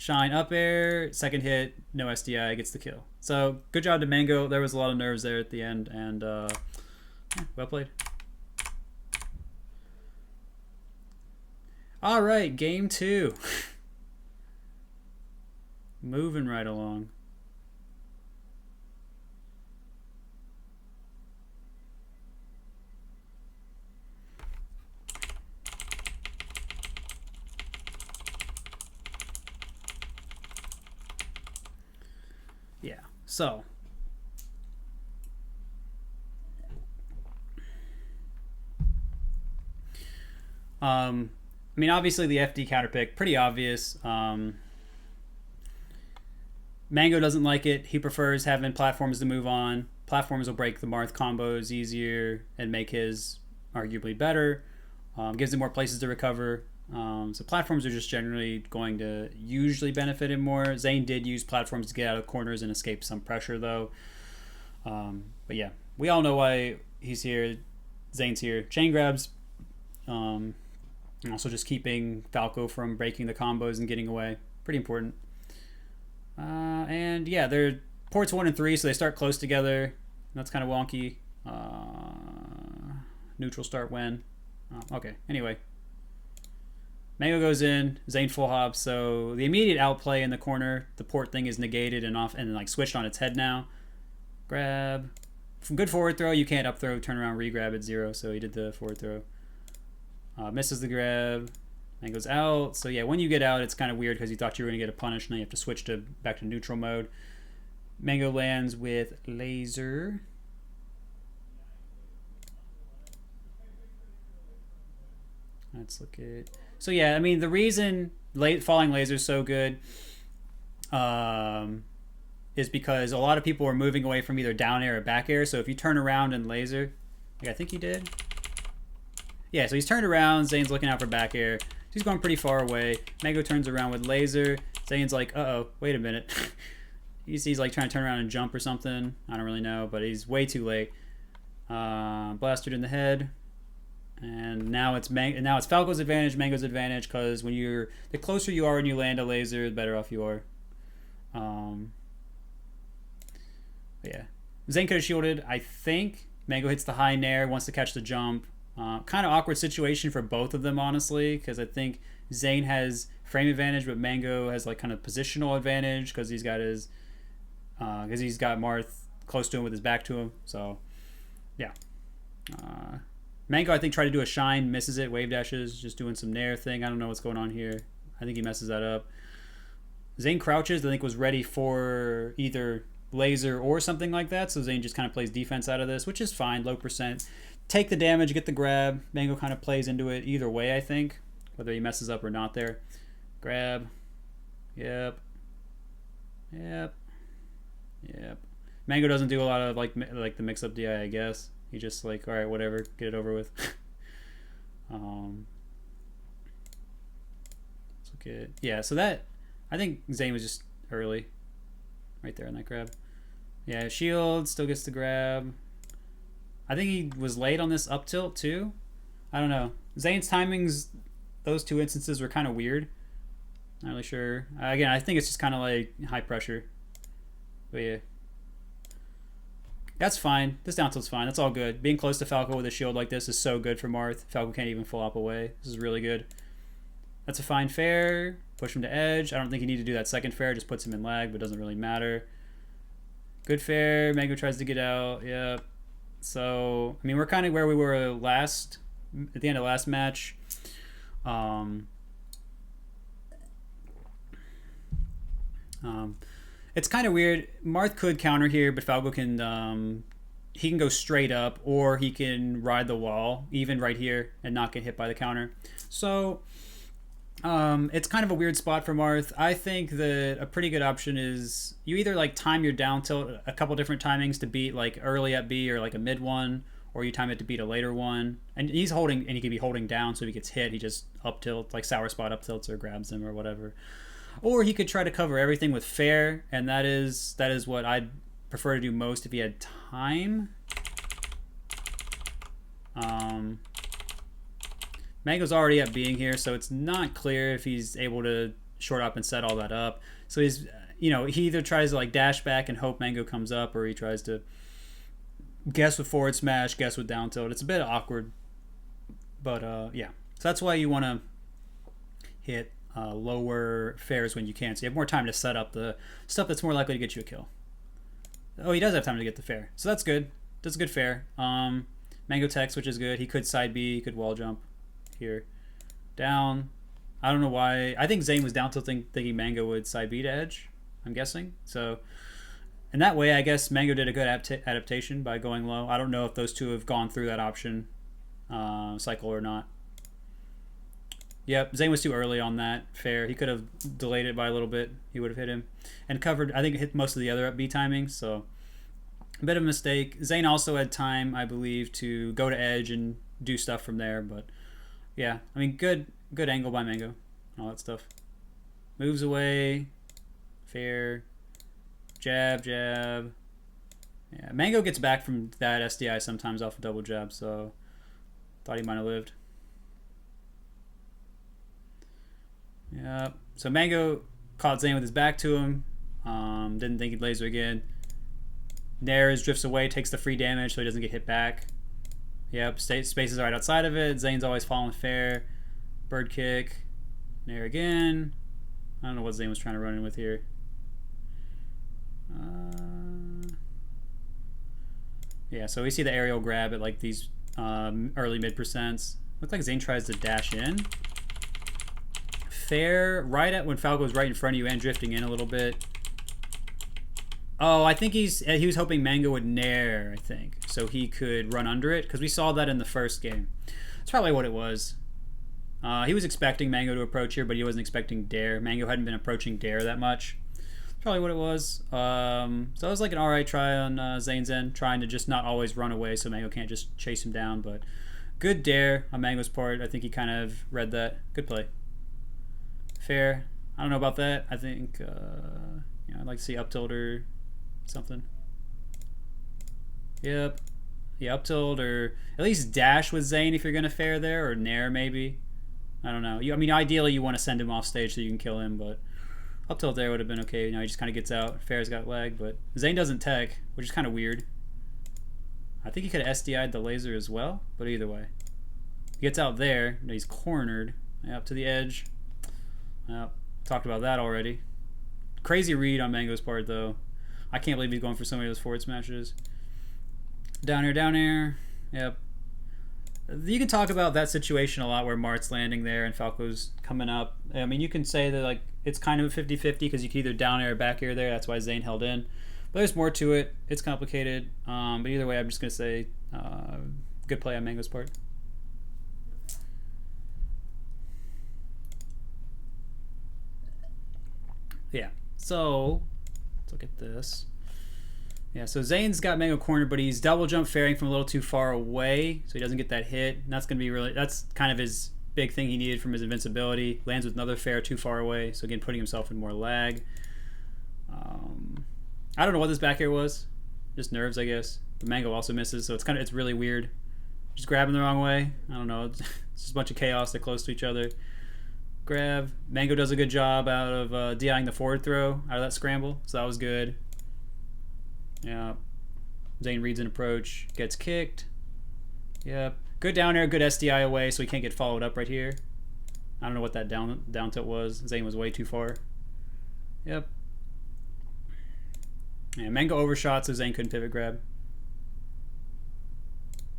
Shine up air, second hit, no SDI, gets the kill. So good job to Mango. There was a lot of nerves there at the end, and yeah, well played. All right, game 2. Moving right along. Yeah, so I mean, obviously the FD counter pick, pretty obvious. Mango doesn't like it. He prefers having platforms to move on. Platforms will break the Marth combos easier and make his arguably better. Gives him more places to recover. So platforms are just generally going to usually benefit him more. Zain did use platforms to get out of corners and escape some pressure, though. But yeah, we all know why he's here. Zane's here. Chain grabs. Also just keeping Falco from breaking the combos and getting away. Pretty important. And yeah, they're ports 1 and 3, so they start close together. That's kind of wonky. Neutral start when. Okay, anyway. Mango goes in, Zain full hop, so the immediate outplay in the corner, the port thing is negated and off and like switched on its head now. Grab. From good forward throw, you can't up throw, turn around, re-grab at 0, so he did the forward throw. Misses the grab. Mango's out. So yeah, when you get out, it's kind of weird because you thought you were going to get a punish, now you have to switch to back to neutral mode. Mango lands with laser. Let's look at... So yeah, I mean, the reason falling laser is so good is because a lot of people are moving away from either down air or back air. So if you turn around and laser, like I think he did. Yeah, so he's turned around. Zane's looking out for back air. He's going pretty far away. Mango turns around with laser. Zane's like, uh-oh, wait a minute. He's like trying to turn around and jump or something. I don't really know, but he's way too late. Blasted in the head. And now it's Falco's advantage, Mango's advantage, because when the closer you are and you land a laser, the better off you are. Yeah, Zain could have shielded. I think Mango hits the high nair, wants to catch the jump. Kind of awkward situation for both of them, honestly, because I think Zain has frame advantage, but Mango has like kind of positional advantage because he's got Marth close to him with his back to him. So yeah. Mango, I think, tried to do a shine, misses it, wave dashes, just doing some nair thing. I don't know what's going on here. I think he messes that up. Zain crouches, I think was ready for either laser or something like that, so Zain just kind of plays defense out of this, which is fine, low percent. Take the damage, get the grab. Mango kind of plays into it either way, I think, whether he messes up or not there. Grab. Yep. Mango doesn't do a lot of like the mix-up DI, I guess. He just like, all right, whatever, get it over with. Let's look at, yeah, so that, I think Zain was just early. Right there in that grab. Yeah, shield, still gets the grab. I think he was late on this up tilt too. I don't know. Zain's timings, those two instances were kind of weird. Not really sure. Again, I think it's just kind of like high pressure. But yeah. That's fine. This down tilt's fine. That's all good. Being close to Falco with a shield like this is so good for Marth. Falco can't even full up away. This is really good. That's a fine fair. Push him to edge. I don't think you need to do that second fair. Just puts him in lag, but doesn't really matter. Good fair. Mango tries to get out. Yep. So, I mean, we're kind of where we were at the end of last match. It's kind of weird. Marth could counter here, but Falco can he can go straight up, or he can ride the wall, even right here, and not get hit by the counter. So it's kind of a weird spot for Marth. I think that a pretty good option is you either like time your down tilt a couple different timings to beat like early up B or like a mid one, or you time it to beat a later one. And he's holding, and he can be holding down, so if he gets hit, he just up tilt, like sour spot up tilts or grabs him or whatever. Or he could try to cover everything with fair, and that is what I'd prefer to do most if he had time. Mango's already up being here, so it's not clear if he's able to short up and set all that up. So he's, he either tries to like dash back and hope Mango comes up, or he tries to guess with forward smash, guess with down tilt. It's a bit awkward, but yeah. So that's why you want to hit lower fairs when you can, so you have more time to set up the stuff that's more likely to get you a kill. Oh, he does have time to get the fair, so that's good. That's a good fair. Mango text, which is good. He could side B, he could wall jump here. Down. I don't know why. I think Zain was down tilting, thinking Mango would side B to edge, I'm guessing. So in that way, I guess Mango did a good adaptation by going low. I don't know if those two have gone through that option cycle or not. Yep, Zain was too early on that fair. He could have delayed it by a little bit. He would have hit him. And covered, I think, hit most of the other up B timings, so a bit of a mistake. Zain also had time, I believe, to go to edge and do stuff from there, but yeah, I mean, good angle by Mango, all that stuff. Moves away, fair, jab, jab, Yeah, Mango gets back from that SDI sometimes off a double jab, so thought he might have lived. Yeah, so Mango caught Zain with his back to him. Didn't think he'd laser again. Nares drifts away, takes the free damage so he doesn't get hit back. Yep, space is right outside of it. Zane's always falling fair. Bird kick. Nair again. I don't know what Zain was trying to run in with here. Yeah, so we see the aerial grab at like these early mid percents. Looks like Zain tries to dash in. Fair, right at when Falco was right in front of you and drifting in a little bit. Oh, I think he was hoping Mango would nair, I think, so he could run under it, because we saw that in the first game. That's probably what it was. He was expecting Mango to approach here, but he wasn't expecting Dare. Mango hadn't been approaching Dare that much. That's probably what it was. So it was like an alright try on Zane's end, trying to just not always run away so Mango can't just chase him down, but good Dare on Mango's part. I think he kind of read that. Good play. Fair. I don't know about that. I think I'd like to see up tilt or something. Yep. Yeah, up tilt or at least dash with Zain if you're gonna fair there, or nair maybe. I don't know. I mean, ideally you want to send him off stage so you can kill him, but up tilt there would have been okay. You know, he just kind of gets out. Fair's got lag, but Zain doesn't tech, which is kind of weird. I think he could have SDI'd the laser as well, but either way, he gets out there. He's cornered. Up to the edge. Talked about that already. Crazy read on Mango's part though. I can't believe he's going for so many of those forward smashes. Down air, down air. Yep. You can talk about that situation a lot where Mart's landing there and Falco's coming up. I mean, you can say that like it's kind of a 50-50 because you can either down air or back air there. That's why Zain held in. But there's more to it. It's complicated. But either way, I'm just going to say good play on Mango's part. Yeah. So let's look at this. Yeah, so Zain's got Mango cornered, but he's double jump fairing from a little too far away, so he doesn't get that hit. And that's gonna be that's kind of his big thing he needed from his invincibility. Lands with another fair too far away, so again putting himself in more lag. I don't know what this back air was, just nerves, I guess. But Mango also misses, so it's really weird. Just grabbing the wrong way. I don't know. It's just a bunch of chaos. They're close to each other. Grab. Mango does a good job out of DIing the forward throw out of that scramble, so that was good. Yeah. Zain reads an approach, gets kicked. Yep. Good down air, good SDI away, so he can't get followed up right here. I don't know what that down tilt was. Zain was way too far. Yep. Yeah, Mango overshot, so Zain couldn't pivot grab.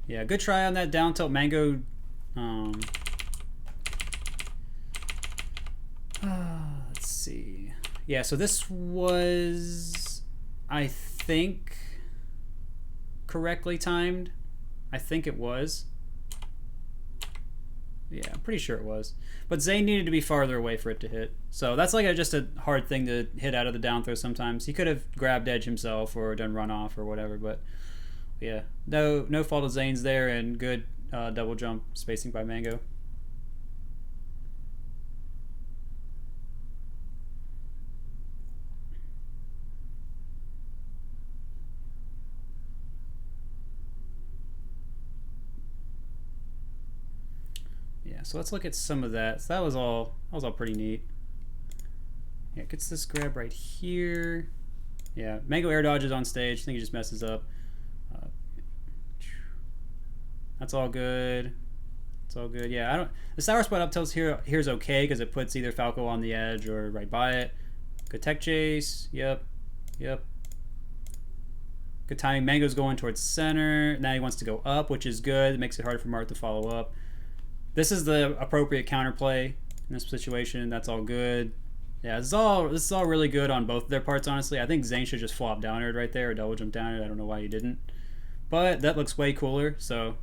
Yeah, good try on that down tilt. Mango. Let's see. Yeah, so this was, I think, correctly timed. I think it was. Yeah, I'm pretty sure it was. But Zain needed to be farther away for it to hit. So that's like just a hard thing to hit out of the down throw sometimes. He could have grabbed edge himself or done runoff or whatever, but yeah. No fault of Zain's there, and good double jump spacing by Mango. Yeah, so let's look at some of that. So that was all pretty neat. Yeah, gets this grab right here. Yeah, Mango air dodges on stage. I think he just messes up. That's all good. It's all good. Yeah, the sour spot up tilts here's okay because it puts either Falco on the edge or right by it. Good tech chase. Yep. Good timing. Mango's going towards center. Now he wants to go up, which is good. It makes it harder for Mart to follow up. This is the appropriate counterplay in this situation. That's all good. Yeah, this is all really good on both of their parts, honestly. I think Zain should just flop down air right there or double jump down air. I don't know why he didn't. But that looks way cooler, so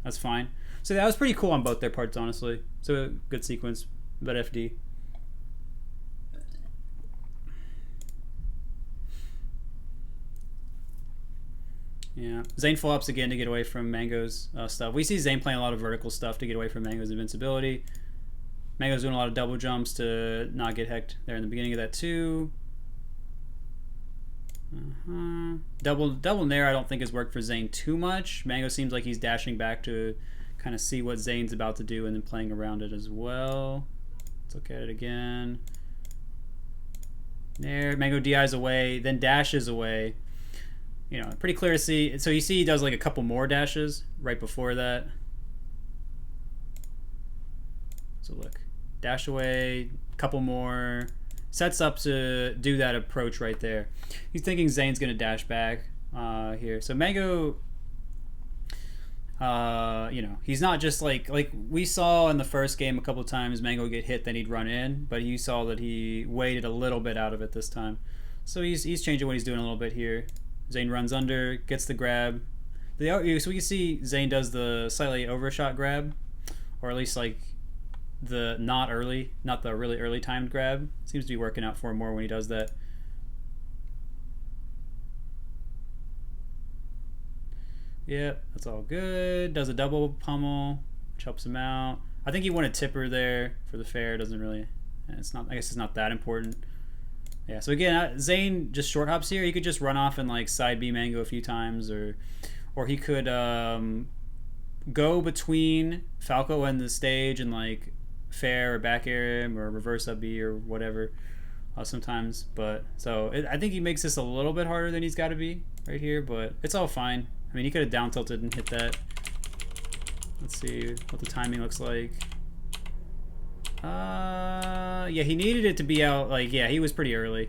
that's fine. So that was pretty cool on both their parts, honestly. So a good sequence, but FD. Yeah, Zain flops again to get away from Mango's stuff. We see Zain playing a lot of vertical stuff to get away from Mango's invincibility. Mango's doing a lot of double jumps to not get hecked there in the beginning of that too. Double nair I don't think has worked for Zain too much. Mango seems like he's dashing back to kind of see what Zain's about to do and then playing around it as well. Let's look at it again. Nair, Mango DI's away, then dashes away. You know, pretty clear to see. So you see he does like a couple more dashes right before that. So look, dash away, couple more. Sets up to do that approach right there. He's thinking Zain's going to dash back here. So Mango, you know, he's not just like we saw in the first game a couple of times Mango get hit, then he'd run in. But you saw that he waited a little bit out of it this time. So he's changing what he's doing a little bit here. Zain runs under, gets the grab. So we can see Zain does the slightly overshot grab, or at least like the not the really early timed grab. Seems to be working out for him more when he does that. Yep, that's all good. Does a double pummel, which helps him out. I think he wanted tipper there for the fair. Doesn't really, it's not, I guess it's not that important. Yeah, so again, Zain just short hops here. He could just run off and like side B Mango a few times, or he could go between Falco and the stage and like fair or back air him or reverse up B or whatever sometimes. But so I think he makes this a little bit harder than he's got to be right here, but it's all fine. I mean, he could have down tilted and hit that. Let's see what the timing looks like. Yeah, he needed it to be out, like, yeah, he was pretty early.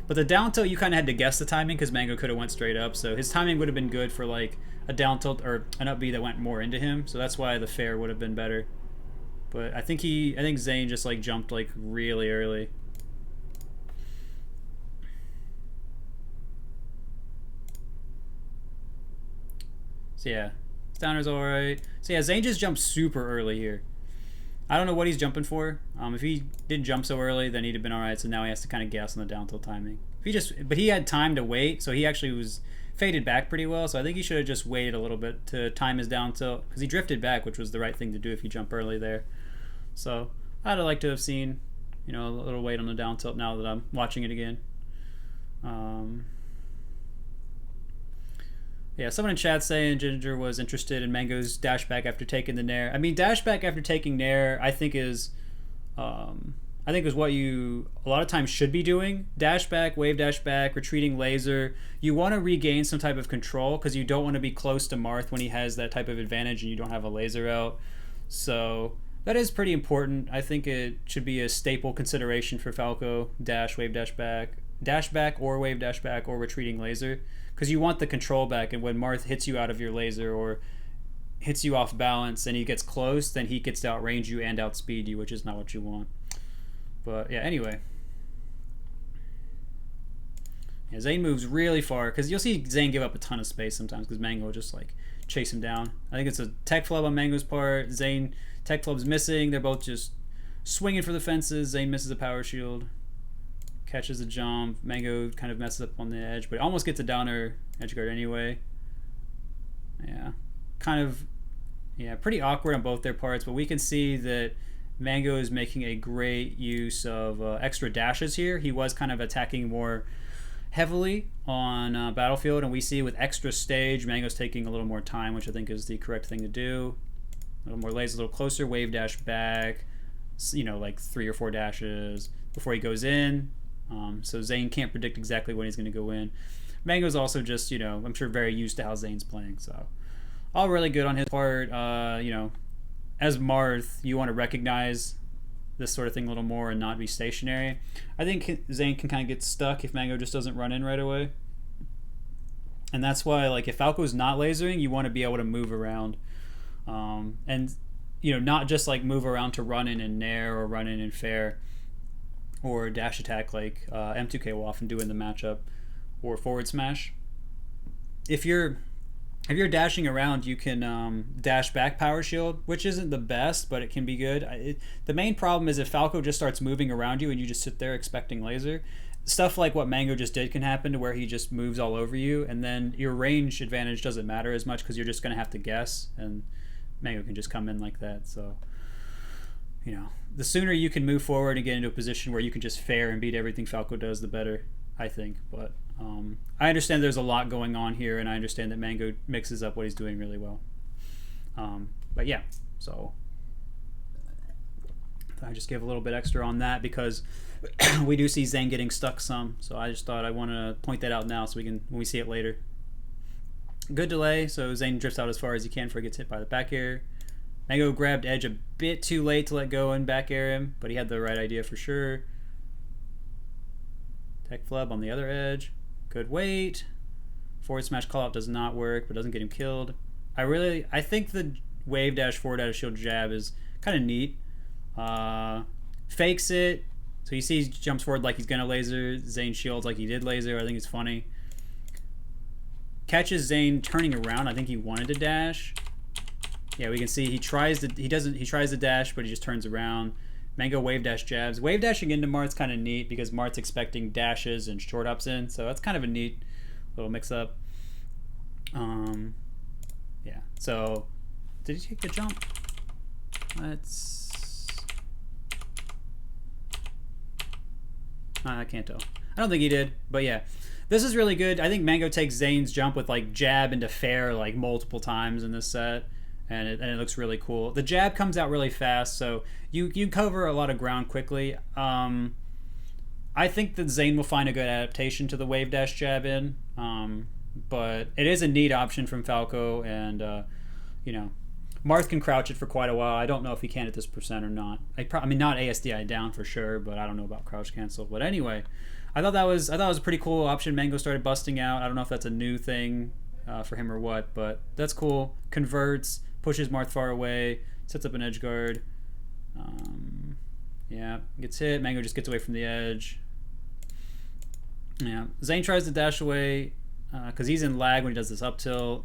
But the down tilt, you kind of had to guess the timing because Mango could have went straight up. So his timing would have been good for, like, a down tilt or an up B that went more into him. So that's why the fair would have been better. But I think Zain just, like, jumped, like, really early. So, yeah, Downer's alright. So, yeah, Zain just jumped super early here. I don't know what he's jumping for. If he didn't jump so early, then he'd have been alright. So now he has to kind of guess on the down tilt timing. But he had time to wait, so he actually was faded back pretty well. So I think he should have just waited a little bit to time his down tilt because he drifted back, which was the right thing to do if you jump early there. So I'd like to have seen, you know, a little wait on the down tilt now that I'm watching it again. Yeah, someone in chat saying Ginger was interested in Mango's dash back after taking the nair. I mean, dash back after taking nair, I think is what you a lot of times should be doing. Dash back, wave dash back, retreating laser. You want to regain some type of control because you don't want to be close to Marth when he has that type of advantage and you don't have a laser out. So that is pretty important. I think it should be a staple consideration for Falco. Dash, wave dash back, or wave dash back, or retreating laser. Because you want the control back, and when Marth hits you out of your laser or hits you off balance and he gets close, then he gets to outrange you and outspeed you, which is not what you want. But yeah, anyway. Yeah, Zain moves really far, because you'll see Zain give up a ton of space sometimes, because Mango will just like chase him down. I think it's a tech flub on Mango's part. Zain, tech flub's missing. They're both just swinging for the fences. Zain misses a power shield. Catches a jump. Mango kind of messes up on the edge, but almost gets a downer edge guard anyway. Yeah. Kind of, yeah, pretty awkward on both their parts, but we can see that Mango is making a great use of extra dashes here. He was kind of attacking more heavily on Battlefield, and we see with extra stage, Mango's taking a little more time, which I think is the correct thing to do. A little more laser, a little closer, wave dash back, you know, like 3 or 4 dashes before he goes in. So Zain can't predict exactly when he's going to go in. Mango's also just, you know, I'm sure very used to how Zain's playing. So all really good on his part. You know, as Marth, you want to recognize this sort of thing a little more and not be stationary. I think Zain can kind of get stuck if Mango just doesn't run in right away. And that's why, like, if Falco's not lasering, you want to be able to move around. And, you know, not just, like, move around to run in and nair or run in and fair. Or dash attack like M2K will often do in the matchup, or forward smash. If you're dashing around, you can dash back power shield, which isn't the best, but it can be good. The main problem is if Falco just starts moving around you and you just sit there expecting laser, stuff like what Mango just did can happen, to where he just moves all over you, and then your range advantage doesn't matter as much because you're just going to have to guess, and Mango can just come in like that. So, you know, the sooner you can move forward and get into a position where you can just fair and beat everything Falco does, the better, I think. But I understand there's a lot going on here, and I understand that Mango mixes up what he's doing really well. But yeah, so I just give a little bit extra on that because we do see Zain getting stuck some. So I just thought I want to point that out now so we can, when we see it later. Good delay, so Zain drifts out as far as he can before he gets hit by the back air. Mango grabbed Edge a bit too late to let go and back air him, but he had the right idea for sure. Tech flub on the other edge. Good weight. Forward smash call out does not work, but doesn't get him killed. I think the wave dash forward out of shield jab is kind of neat. Fakes it, so you see he jumps forward like he's gonna laser. Zain shields like he did laser. I think it's funny. Catches Zain turning around. I think he wanted to dash. Yeah, we can see he tries to dash, but he just turns around. Mango wave dash jabs. Wave dashing into Marth's kind of neat because Marth's expecting dashes and short ups in, so that's kind of a neat little mix up. Yeah. So, did he take the jump? I can't tell. I don't think he did, but yeah. This is really good. I think Mango takes Zain's jump with like jab into fair like multiple times in this set. And it looks really cool. The jab comes out really fast, so you cover a lot of ground quickly. I think that Zain will find a good adaptation to the wave dash jab in, but it is a neat option from Falco, and you know, Marth can crouch it for quite a while. I don't know if he can at this percent or not. I mean, not ASDI down for sure, but I don't know about crouch cancel. But anyway, I thought that was a pretty cool option. Mango started busting out. I don't know if that's a new thing for him or what, but that's cool. Converts. Pushes Marth far away, sets up an edge guard. Yeah, gets hit. Mango just gets away from the edge. Yeah, Zain tries to dash away because he's in lag when he does this up tilt.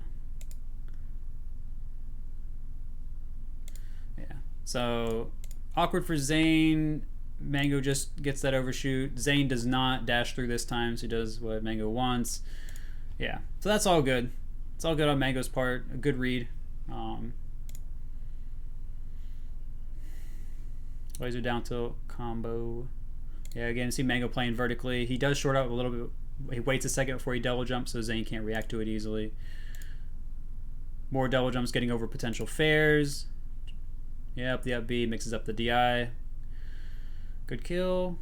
Yeah, so awkward for Zain. Mango just gets that overshoot. Zain does not dash through this time, so he does what Mango wants. Yeah, so that's all good. It's all good on Mango's part. A good read. Laser down tilt combo. Yeah, again, see Mango playing vertically. He does short out a little bit. He waits a second before he double jumps, so Zain can't react to it easily. More double jumps, getting over potential fairs. Yep, the up B mixes up the DI. Good kill.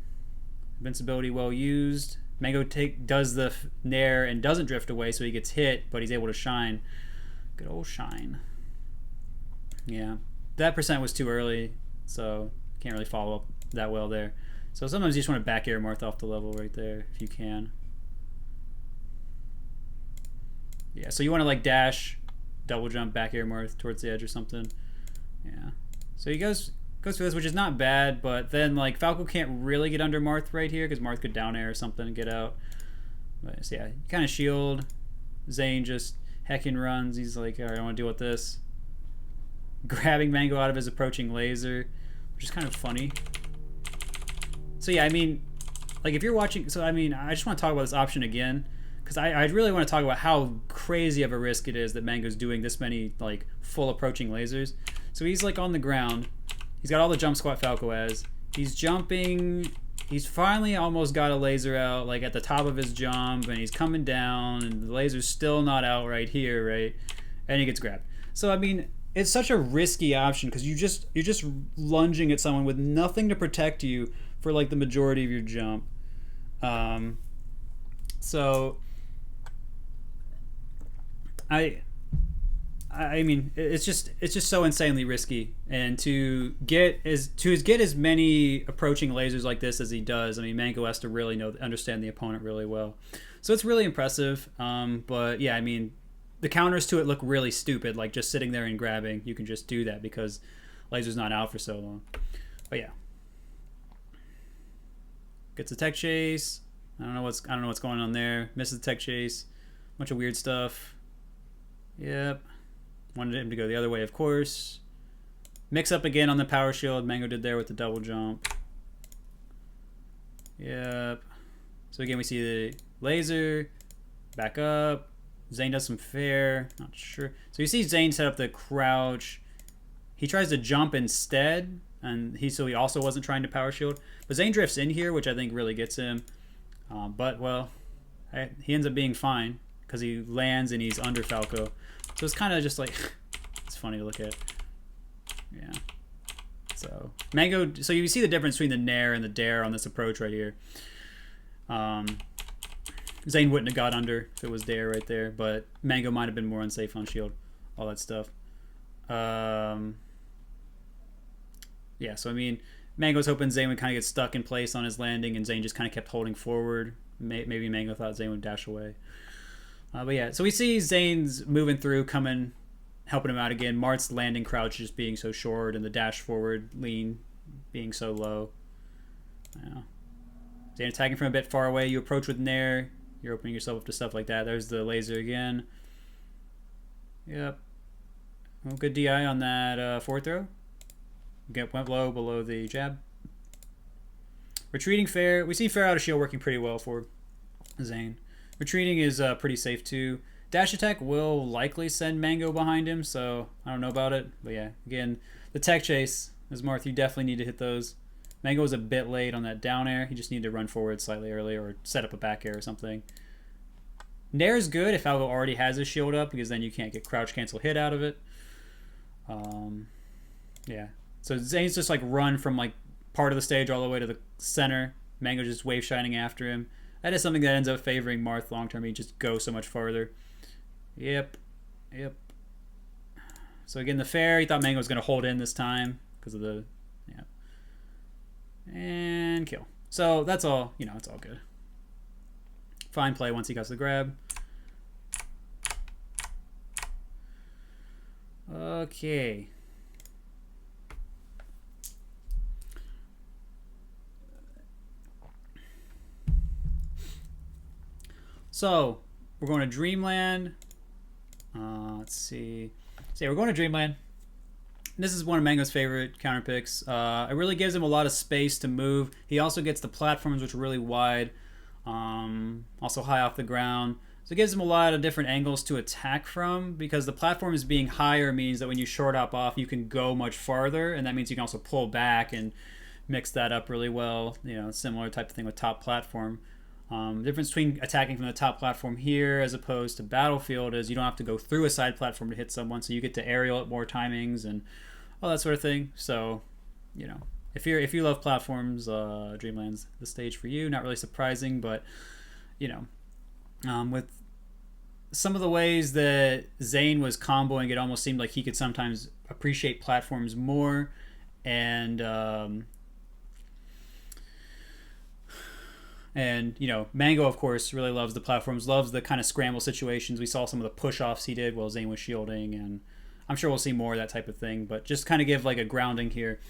Invincibility well used. Mango does the nair and doesn't drift away, so he gets hit, but he's able to shine. Good old shine. Yeah, that percent was too early, so can't really follow up that well there. So sometimes you just want to back air Marth off the level right there if you can. Yeah, so you want to like dash, double jump, back air Marth towards the edge or something. Yeah. So he goes for this, which is not bad, but then like Falco can't really get under Marth right here because Marth could down air or something and get out. But so yeah, you kind of shield. Zain just heckin' runs. He's like, all right, I want to deal with this. Grabbing Mango out of his approaching laser, which is kind of funny. So yeah, I mean, like if you're watching, so I mean, I just want to talk about this option again because I really want to talk about how crazy of a risk it is that Mango's doing this many like full approaching lasers. So he's like on the ground. He's got all the jump squat Falco has. He's jumping. He's finally almost got a laser out like at the top of his jump, and he's coming down, and the laser's still not out right here, right? And he gets grabbed. So I mean, it's such a risky option because you're just lunging at someone with nothing to protect you for like the majority of your jump. So I mean, it's just so insanely risky, and to get as many approaching lasers like this as he does, I mean, Mango has to really understand the opponent really well. So it's really impressive. But yeah, I mean, the counters to it look really stupid, like just sitting there and grabbing. You can just do that because laser's not out for so long. But yeah, gets a tech chase. I don't know what's going on there. Misses the tech chase. Bunch of weird stuff. Yep. Wanted him to go the other way, of course. Mix up again on the power shield. Mango did there with the double jump. Yep. So again, we see the laser. Back up. Zain does some fair. Not sure. So you see Zain set up the crouch. He tries to jump instead, and he also wasn't trying to power shield. But Zain drifts in here, which I think really gets him. But well, He ends up being fine because he lands and he's under Falco. So it's kind of just like, it's funny to look at. Yeah. So Mango, so you see the difference between the Nair and the Dare on this approach right here. Zain wouldn't have got under if it was Dare right there, but Mango might have been more unsafe on shield, all that stuff. Yeah, so I mean, Mango's hoping Zain would kind of get stuck in place on his landing, and Zain just kind of kept holding forward. Maybe Mango thought Zain would dash away. But yeah, so we see Zain's moving through, helping him out again. Mart's landing crouch just being so short, and the dash forward lean being so low. Yeah. Zain attacking from a bit far away. You approach with Nair. You're opening yourself up to stuff like that. There's the laser again. Yep. Well, good DI on that forward throw. Went low below the jab. Retreating fair. We see fair out of shield working pretty well for Zain. Retreating is pretty safe too. Dash attack will likely send Mango behind him, so I don't know about it. But yeah, again, the tech chase, as Marth, you definitely need to hit those. Mango was a bit late on that down air. He just needed to run forward slightly earlier or set up a back air or something. Nair is good if Falco already has his shield up, because then you can't get crouch cancel hit out of it. Yeah. So Zane's just like run from like part of the stage all the way to the center. Mango just wave shining after him. That is something that ends up favoring Marth long term. He just goes so much farther. Yep. So again, the fair, he thought Mango was going to hold in this time because of the, yeah. And kill. So that's all, it's all good. Fine play once he got the grab. Okay. So we're going to Dreamland. Let's see. So yeah, we're going to Dreamland. This is one of Mango's favorite counter picks. It really gives him a lot of space to move. He also gets the platforms, which are really wide, also high off the ground. So it gives him a lot of different angles to attack from, because the platforms being higher means that when you short hop off, you can go much farther, and that means you can also pull back and mix that up really well. Similar type of thing with top platform. The difference between attacking from the top platform here as opposed to Battlefield is you don't have to go through a side platform to hit someone, so you get to aerial at more timings and all that sort of thing. So, if you love platforms, Dreamland's the stage for you. Not really surprising, but with some of the ways that Zain was comboing, it almost seemed like he could sometimes appreciate platforms more, and Mango, of course, really loves the platforms, loves the kind of scramble situations. We saw some of the push-offs he did while Zain was shielding, and I'm sure we'll see more of that type of thing. But just kind of give like a grounding here.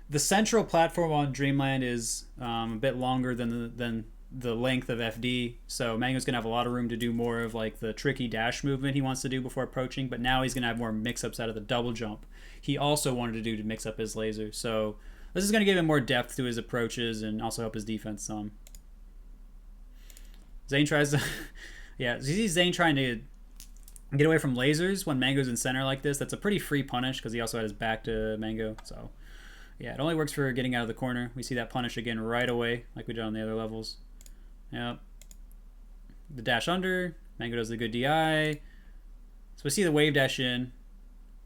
The central platform on Dreamland is a bit longer than the length of FD, so Mango's going to have a lot of room to do more of like the tricky dash movement he wants to do before approaching, but now he's going to have more mix-ups out of the double jump he also wanted to do to mix up his laser. So this is going to give him more depth to his approaches and also help his defense some. Zain tries to... yeah, you see Zain trying to get away from lasers when Mango's in center like this. That's a pretty free punish because he also had his back to Mango. So, yeah, it only works for getting out of the corner. We see that punish again right away like we did on the other levels. Yep. The dash under. Mango does the good DI. So we see the wave dash in,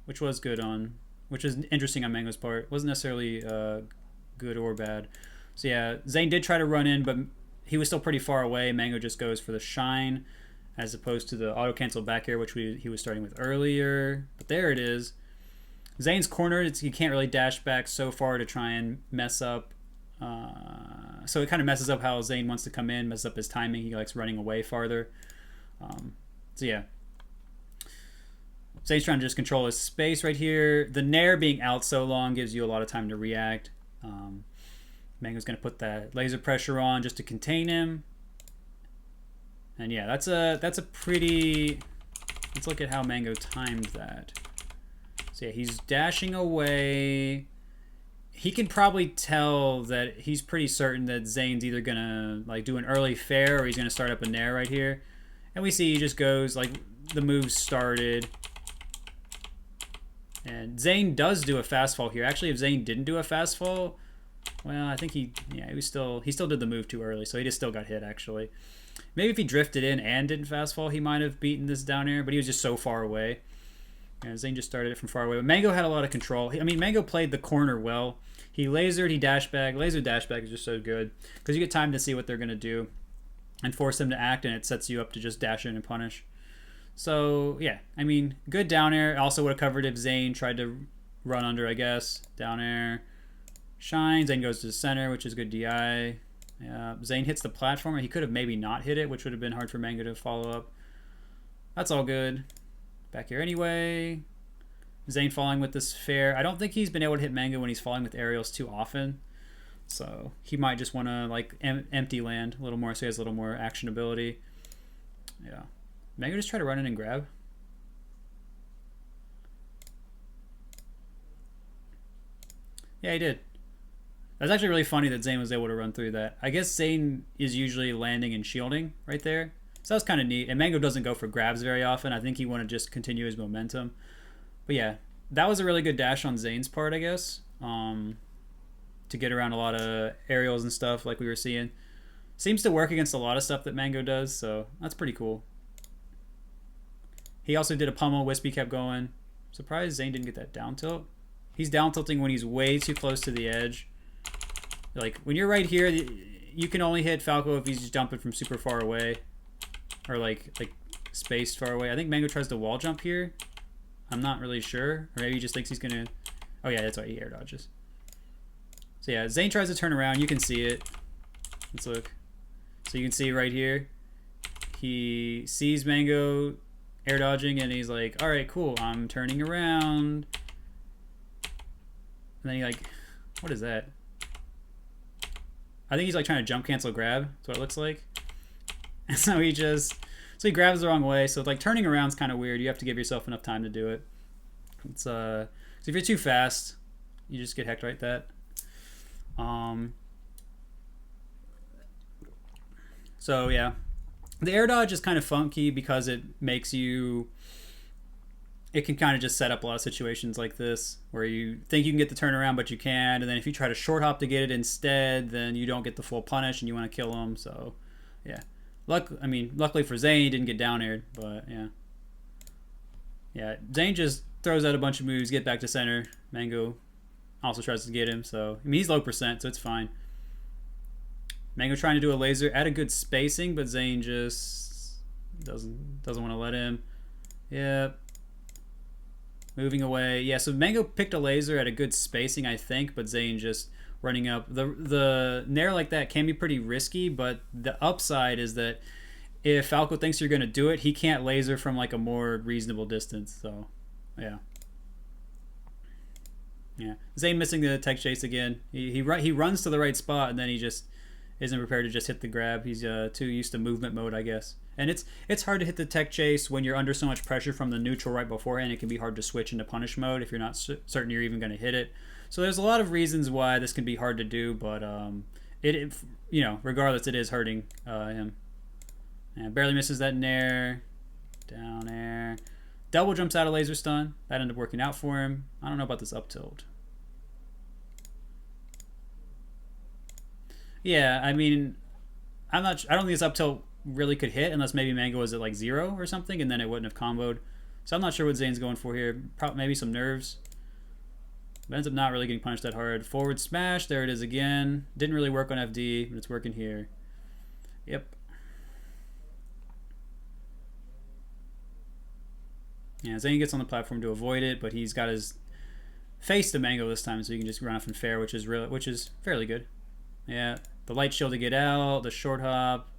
which was good on... which is interesting on Mango's part. Wasn't necessarily good or bad. So, yeah, Zain did try to run in, but... he was still pretty far away. Mango just goes for the shine as opposed to the auto-cancel back air, which he was starting with earlier. But there it is. Zane's cornered. You can't really dash back so far to try and mess up. So it kind of messes up how Zain wants to come in, messes up his timing. He likes running away farther. So yeah. Zane's trying to just control his space right here. The Nair being out so long gives you a lot of time to react. Mango's going to put that laser pressure on just to contain him. And yeah, that's a pretty... let's look at how Mango timed that. So yeah, he's dashing away. He can probably tell that he's pretty certain that Zane's either going to like do an early fair or he's going to start up a Nair right here. And we see he just goes, like, the move started. And Zain does do a fast fall here. Actually, if Zain didn't do a fast fall... well, I think he still did the move too early, so he just still got hit, actually. Maybe if he drifted in and didn't fast fall, he might have beaten this down air, but he was just so far away. Yeah, Zain just started it from far away. But Mango had a lot of control. I mean, Mango played the corner well. He lasered, he dash back. Laser dash back is just so good because you get time to see what they're going to do and force them to act, and it sets you up to just dash in and punish. So, yeah, I mean, good down air. Also would have covered if Zain tried to run under, I guess. Down air. Shine. Zain goes to the center, which is good DI. Yeah, Zain hits the platformer. He could have maybe not hit it, which would have been hard for Mango to follow up. That's all good. Back here anyway. Zain falling with this fair. I don't think he's been able to hit Mango when he's falling with aerials too often. So he might just want to like empty land a little more so he has a little more actionability. Yeah. Mango just try to run in and grab. Yeah, he did. That's actually really funny that Zain was able to run through that. I guess Zain is usually landing and shielding right there. So that was kind of neat. And Mango doesn't go for grabs very often. I think he wanted to just continue his momentum. But yeah, that was a really good dash on Zain's part, I guess. To get around a lot of aerials and stuff like we were seeing. Seems to work against a lot of stuff that Mango does, so that's pretty cool. He also did a pummel. Wispy kept going. Surprised Zain didn't get that down tilt. He's down tilting when he's way too close to the edge. Like, when you're right here, you can only hit Falco if he's just jumping from super far away. Or, like spaced far away. I think Mango tries to wall jump here. I'm not really sure. Or maybe he just thinks he's going to... Oh, yeah, that's why he air dodges. So, yeah, Zain tries to turn around. You can see it. Let's look. So, you can see right here. He sees Mango air dodging, and he's like, all right, cool. I'm turning around. And then he, like... What is that? I think he's, like, trying to jump cancel grab. That's what it looks like. And so he just... So he grabs the wrong way. So, like, turning around is kind of weird. You have to give yourself enough time to do it. It's, so if you're too fast, you just get hecked right that. So, yeah. The air dodge is kind of funky because it makes you... It can kind of just set up a lot of situations like this where you think you can get the turnaround, but you can't. And then if you try to short hop to get it instead, then you don't get the full punish and you want to kill him. So, yeah. Luckily for Zain, he didn't get down aired, but yeah. Yeah, Zain just throws out a bunch of moves, get back to center. Mango also tries to get him, so he's low percent, so it's fine. Mango trying to do a laser at a good spacing, but Zain just doesn't want to let him. Yep. Moving away. Yeah, so Mango picked a laser at a good spacing, I think, but Zain just running up. The nair like that can be pretty risky, but the upside is that if Falco thinks you're going to do it, he can't laser from like a more reasonable distance. So, yeah. Yeah. Zain missing the tech chase again. He runs to the right spot, and then he just isn't prepared to just hit the grab. He's too used to movement mode, I guess. And it's hard to hit the tech chase when you're under so much pressure from the neutral right beforehand. It can be hard to switch into punish mode if you're not certain you're even going to hit it. So there's a lot of reasons why this can be hard to do, but regardless, it is hurting him. And barely misses that nair. Down air. Double jumps out of laser stun. That ended up working out for him. I don't know about this up tilt. Yeah, I mean, I don't think this up tilt really could hit unless maybe Mango was at like 0 or something, and then it wouldn't have comboed. So I'm not sure what Zain's going for here. Maybe some nerves. But ends up not really getting punished that hard. Forward smash. There it is again. Didn't really work on FD, but it's working here. Yep. Yeah, Zain gets on the platform to avoid it, but he's got his face to Mango this time, so he can just run off and fair, which is fairly good. Yeah, the light shield to get out, the short hop.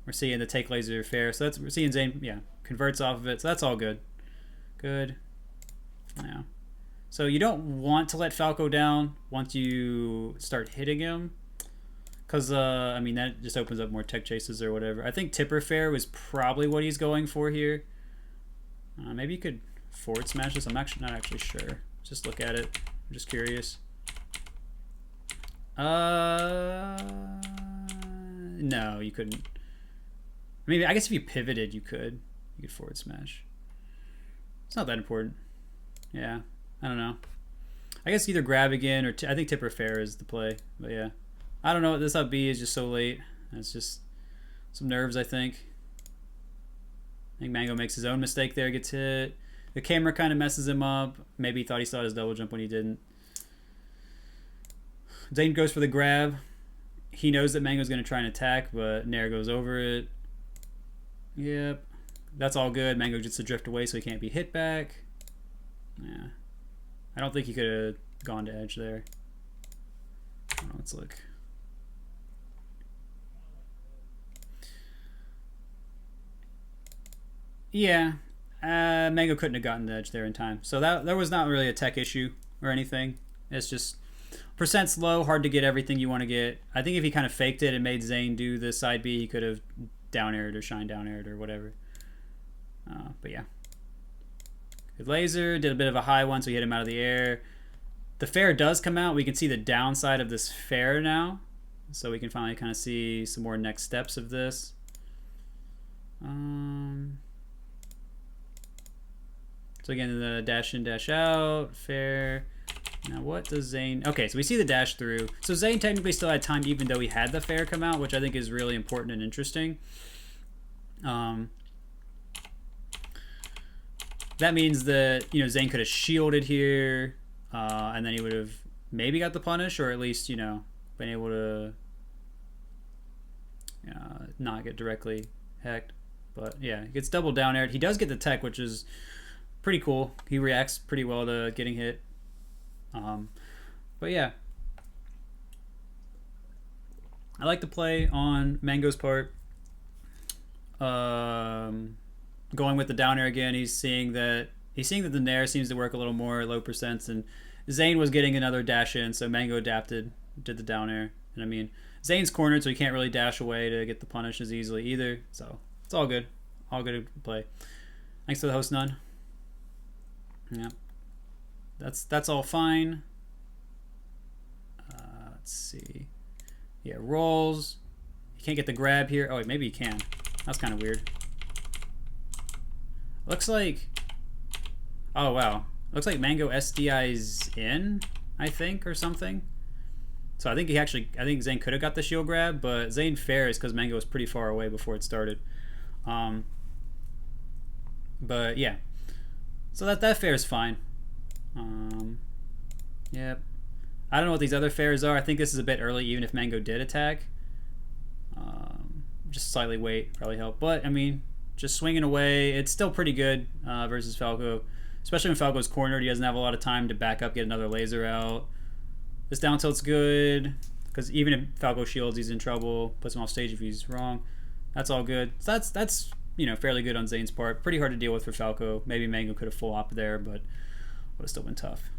We're seeing the take laser fair, so we're seeing Zain, yeah, converts off of it, so that's all good. Good. Yeah. So you don't want to let Falco down once you start hitting him, because that just opens up more tech chases or whatever. I think Tipper Fair was probably what he's going for here. Maybe you could forward smash this. I'm actually not actually sure. Just look at it. I'm just curious. No, you couldn't. Maybe I guess if you pivoted, you could forward smash. It's not that important. Yeah, I don't know. I guess either grab again or I think Tipper Fair is the play. But yeah, I don't know. This up B is just so late. It's just Some nerves, I think. I think Mango makes his own mistake there, gets hit. The camera kind of messes him up. Maybe he thought he saw his double jump when he didn't. Zain goes for the grab. He knows that Mango's going to try and attack, but Nair goes over it. Yep. That's all good. Mango gets to drift away so he can't be hit back. Yeah. I don't think he could have gone to edge there. Let's look. Yeah. Mango couldn't have gotten the edge there in time. So that was not really a tech issue or anything. It's just percent's low, hard to get everything you want to get. I think if he kind of faked it and made Zain do the side B, he could have down aired or shine down aired or whatever. But yeah. Good laser. Did a bit of a high one, so he hit him out of the air. The fair does come out. We can see the downside of this fair now. So we can finally kind of see some more next steps of this. So again, the dash in, dash out, fair. Now what does Zain... Okay, so we see the dash through. So Zain technically still had time even though he had the fair come out, which I think is really important and interesting. That means that, you know, Zain could have shielded here, and then he would have maybe got the punish, or at least, you know, been able to not get directly hecked. But yeah, he gets double down aired. He does get the tech, which is pretty cool. He reacts pretty well to getting hit. But yeah, I like the play on Mango's part. Going with the down air again, he's seeing that the Nair seems to work a little more at low percents, and Zain was getting another dash in, so Mango adapted, did the down air. And I mean, Zain's cornered, so he can't really dash away to get the punish as easily either. So it's all good. All good play. Thanks to the host, none. Yeah. That's all fine. Let's see. Yeah, rolls. You can't get the grab here. Oh, wait, maybe you can. That's kind of weird. Looks like... Oh, wow. Looks like Mango SDI's in, I think, or something. So I think I think Zain could have got the shield grab, but Zain fair is because Mango was pretty far away before it started. But yeah. So that fair is fine. Yep. I don't know what these other fairs are. I think this is a bit early, even if Mango did attack. Just slightly wait probably help. But I mean, just swinging away, it's still pretty good versus Falco. Especially when Falco's cornered, he doesn't have a lot of time to back up, get another laser out. This down tilt's good, because even if Falco shields, he's in trouble. Puts him off stage if he's wrong. That's all good. So that's you know, fairly good on Zain's part. Pretty hard to deal with for Falco. Maybe Mango could have full op there, but would have still been tough.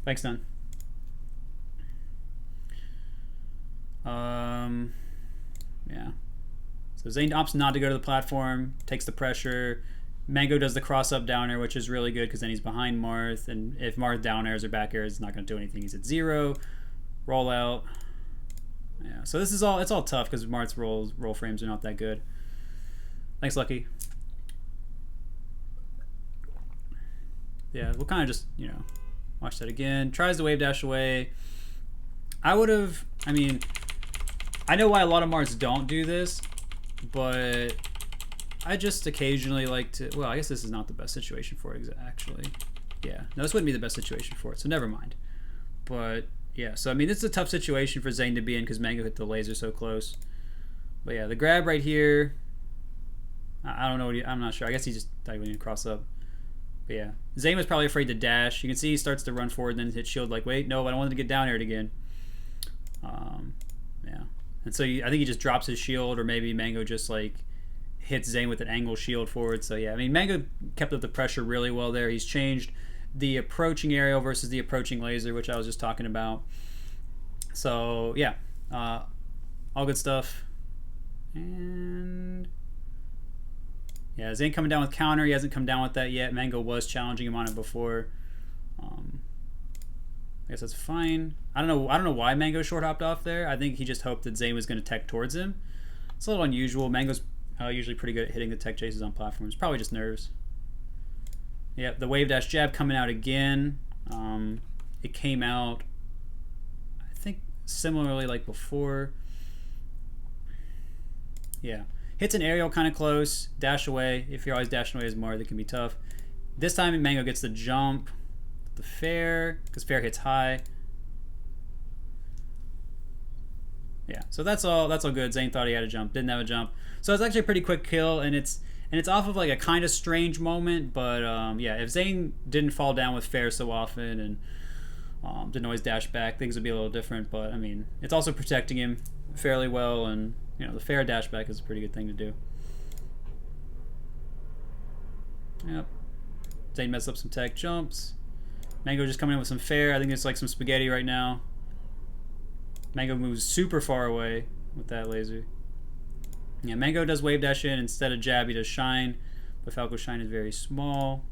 Thanks, done. Yeah. So Zain opts not to go to the platform, takes the pressure. Mango does the cross up down air, which is really good because then he's behind Marth, and if Marth down airs or back airs, it's not going to do anything. He's at 0. Roll out. Yeah. So this is all, it's all tough because Marth's roll frames are not that good. Thanks, Lucky. Yeah, we'll kind of just, you know, watch that again. Tries to wave dash away. I mean, I know why a lot of Marths don't do this, but I just occasionally like to, well, I guess this is not the best situation for it, actually. Yeah, no, this wouldn't be the best situation for it, so never mind. But, yeah, so, I mean, this is a tough situation for Zain to be in because Mango hit the laser so close. But, yeah, the grab right here, I don't know, I'm not sure. I guess he just thought he would need to cross up. But, yeah, Zain was probably afraid to dash. You can see he starts to run forward and then hit shield like, wait, no, I don't want him to get down aired again. Yeah. And so I think he just drops his shield, or maybe Mango just, like, hits Zain with an angle shield forward. So yeah, I mean, Mango kept up the pressure really well there. He's changed the approaching aerial versus the approaching laser, which I was just talking about. So yeah, all good stuff. And yeah, Zain coming down with counter. He hasn't come down with that yet. Mango was challenging him on it before. I guess that's fine. I don't know why Mango short hopped off there. I think he just hoped that Zain was going to tech towards him. It's a little unusual. Mango's usually pretty good at hitting the tech chases on platforms. Probably just nerves. Yep, the wave dash jab coming out again. It came out, I think, similarly like before. Yeah. Hits an aerial kind of close, dash away. If you're always dashing away as Marth, it can be tough. This time Mango gets the jump, the fair, because fair hits high. Yeah, so that's all good. Zain thought he had a jump, didn't have a jump. So it's actually a pretty quick kill, and it's off of like a kind of strange moment, but yeah, if Zain didn't fall down with fair so often and didn't always dash back, things would be a little different. But I mean, it's also protecting him fairly well, and you know, the fair dash back is a pretty good thing to do. Yep. Zain messed up some tech jumps. Mango just coming in with some fair. I think it's like some spaghetti right now. Mango moves super far away with that laser. Yeah, Mango does wave dash in. Instead of jab, he does shine. But Falco's shine is very small.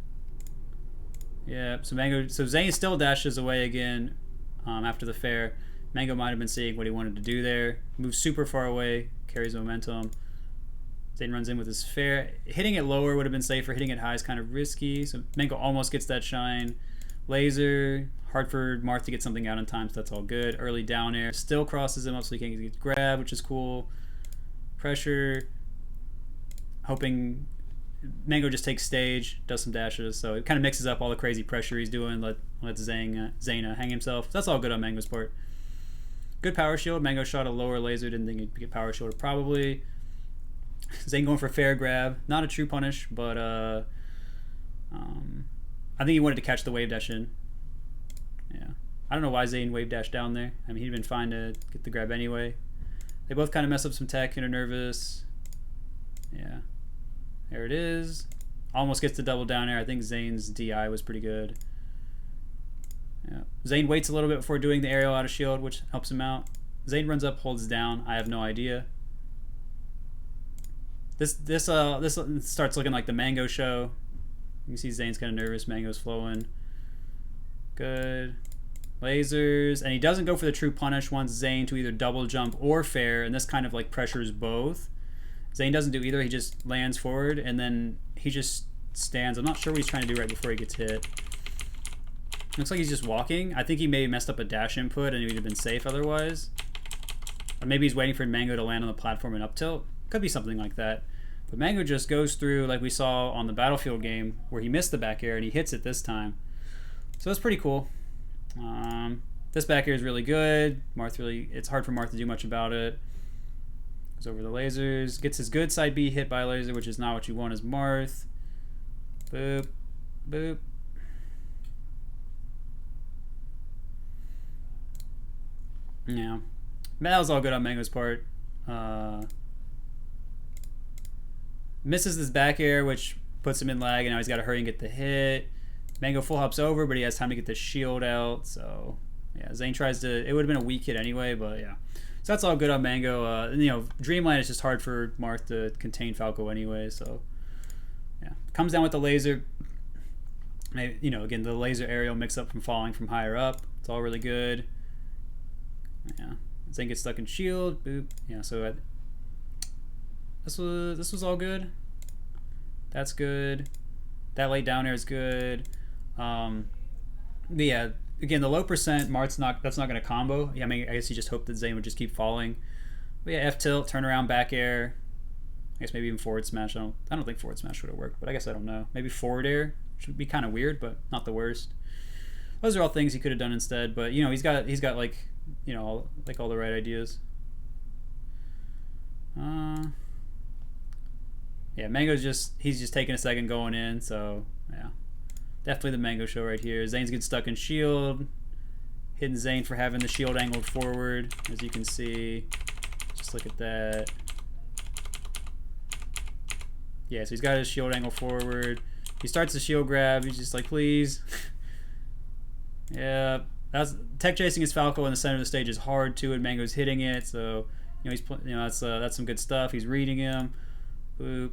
Yeah, so Zain still dashes away again after the fair. Mango might have been seeing what he wanted to do there. Moves super far away, carries momentum. Zain runs in with his fair. Hitting it lower would have been safer. Hitting it high is kind of risky. So Mango almost gets that shine. Laser. Hard for Marth to get something out in time, so that's all good. Early down air. Still crosses him up so he can't get grab, which is cool. Pressure. Hoping Mango just takes stage, does some dashes, so it kind of mixes up all the crazy pressure he's doing. Let Zain hang himself. So that's all good on Mango's part. Good power shield. Mango shot a lower laser. Didn't think he'd get power shielded probably. Zain going for fair grab. Not a true punish, but I think he wanted to catch the wave dash in. Yeah. I don't know why Zain wave dash down there. I mean, he'd been fine to get the grab anyway. They both kind of mess up some tech and are nervous. Yeah. There it is. Almost gets the double down air. I think Zain's DI was pretty good. Yeah. Zain waits a little bit before doing the aerial out of shield, which helps him out. Zain runs up, holds down. I have no idea. This starts looking like the Mango show. You can see Zain's kind of nervous. Mango's flowing. Good. Lasers. And he doesn't go for the true punish. Wants Zain to either double jump or fair, and this kind of like pressures both. Zain doesn't do either. He just lands forward, and then he just stands. I'm not sure what he's trying to do right before he gets hit. Looks like he's just walking. I think he may have messed up a dash input, and he would have been safe otherwise. Or maybe he's waiting for Mango to land on the platform and up tilt. Could be something like that. But Mango just goes through like we saw on the Battlefield game where he missed the back air and he hits it this time. So it's pretty cool. This back air is really good. It's hard for Marth to do much about it. Goes over the lasers. Gets his good side B hit by a laser, which is not what you want as Marth. Boop. Boop. Yeah. That was all good on Mango's part. Misses this back air, which puts him in lag, and now he's got to hurry and get the hit. Mango full hops over, but he has time to get the shield out. So, yeah, Zain tries to... It would have been a weak hit anyway, but yeah. So that's all good on Mango. And, you know, Dreamland is just hard for Marth to contain Falco anyway, so... Yeah. Comes down with the laser. Maybe, you know, again, the laser aerial mix-up from falling from higher up. It's all really good. Yeah. Zain gets stuck in shield. Boop. Yeah, so... This was all good. That's good. That late down air is good. But yeah, again, the low percent, that's not going to combo. Yeah, I mean, I guess you just hope that Zain would just keep falling. But yeah, F tilt, turn around, back air. I guess maybe even forward smash. I don't think forward smash would have worked, but I guess I don't know. Maybe forward air, which would be kind of weird, but not the worst. Those are all things he could have done instead. But you know, he's got like, you know, like all the right ideas. Yeah, Mango's he's just taking a second going in, so yeah. Definitely the Mango show right here. Zain's getting stuck in shield. Hitting Zain for having the shield angled forward, as you can see. Just look at that. Yeah, so he's got his shield angle forward. He starts the shield grab, he's just like, please. Yeah. Tech chasing his Falco in the center of the stage is hard too, and Mango's hitting it, so that's some good stuff. He's reading him. Boop.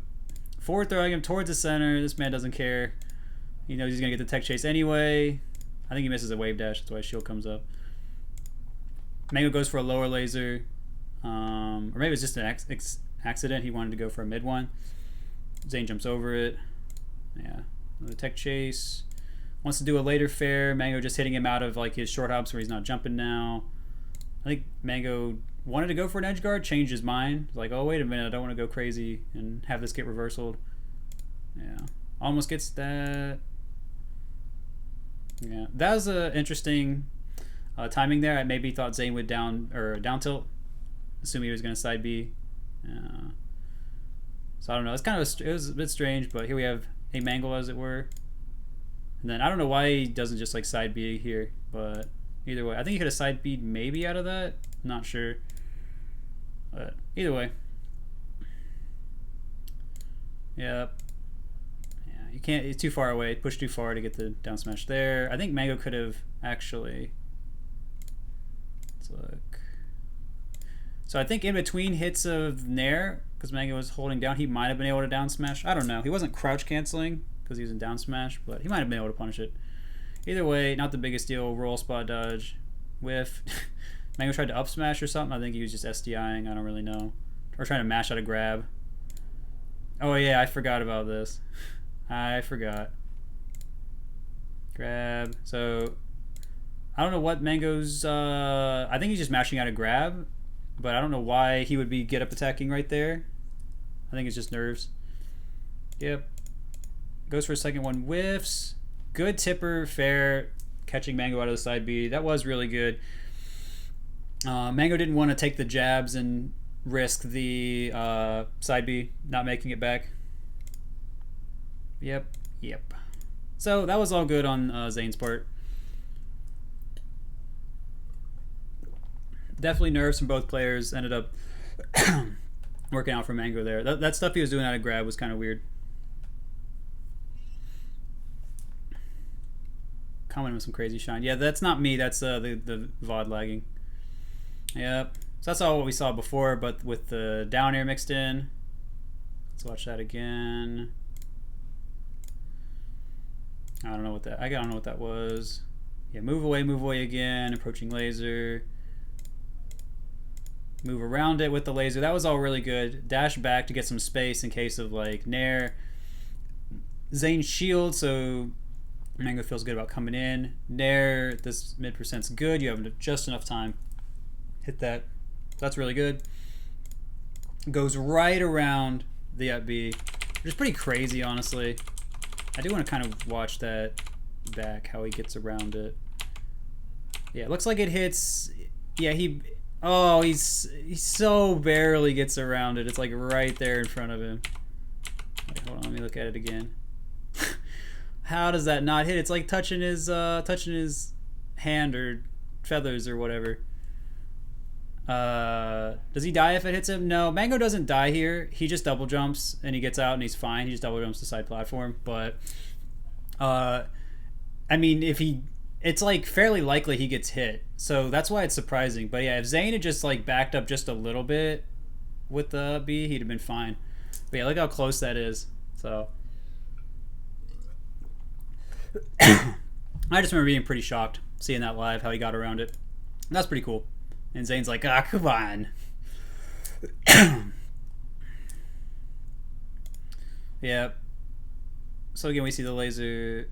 Forward throwing him towards the center. This man doesn't care. He knows he's going to get the tech chase anyway. I think he misses a wave dash. That's why his shield comes up. Mango goes for a lower laser. Or maybe it's just an accident. He wanted to go for a mid one. Zain jumps over it. Yeah. Another tech chase. Wants to do a later fair. Mango just hitting him out of like his short hops where he's not jumping now. I think Mango wanted to go for an edge guard, changed his mind. Like, oh, wait a minute, I don't want to go crazy and have this get reversaled. Yeah. Almost gets that. Yeah. That was an interesting timing there. I maybe thought Zain would down tilt, assuming he was going to side B. So I don't know. It's kind of it was a bit strange, but here we have a mangle, as it were. And then I don't know why he doesn't just like side B here, but either way, I think he could have side B'd maybe out of that. Not sure. But either way. Yep. Yeah, you can't, it's too far away. Push too far to get the down smash there. I think Mango could have actually, let's look. So I think in between hits of Nair, because Mango was holding down, he might have been able to down smash. I don't know. He wasn't crouch canceling because he was in down smash, but he might have been able to punish it. Either way, not the biggest deal. Roll, spot dodge, whiff. Mango tried to up smash or something. I think he was just SDIing. I don't really know. Or trying to mash out a grab. Oh yeah, I forgot about this. I forgot. Grab. So I don't know what Mango's. I think he's just mashing out a grab, but I don't know why he would be get up attacking right there. I think it's just nerves. Yep. Goes for a second one. Whiffs. Good tipper, fair, catching Mango out of the side B. That was really good. Mango didn't want to take the jabs and risk the side B not making it back. Yep. So that was all good on Zain's part. Definitely nerves from both players. Ended up working out for Mango there. That stuff he was doing out of grab was kind of weird. Coming with some crazy shine. Yeah, that's not me. That's the VOD lagging. Yep. So that's all what we saw before, but with the down air mixed in. Let's watch that again. I don't know what that was. Yeah, move away again. Approaching laser. Move around it with the laser. That was all really good. Dash back to get some space in case of like Nair. Zain shield, so Mango feels good about coming in. Nair, this mid percent's good. You have just enough time. Hit that. That's really good. Goes right around the up B, which is pretty crazy, honestly. I do want to kind of watch that back, how he gets around it. Yeah, it looks like it hits. Yeah, he so barely gets around it. It's like right there in front of him. Wait, hold on, let me look at it again. How does that not hit? It's like touching his hand or feathers or whatever. Does he die if it hits him? No, Mango doesn't die here. He just double jumps and he gets out and he's fine. He just double jumps to side platform. But I mean, it's like fairly likely he gets hit. So that's why it's surprising. But yeah, if Zain had just like backed up just a little bit with the B, he'd have been fine. But yeah, look how close that is. So I just remember being pretty shocked seeing that live, how he got around it. And that's pretty cool. And Zain's like, come on. Yep. So again, we see the laser,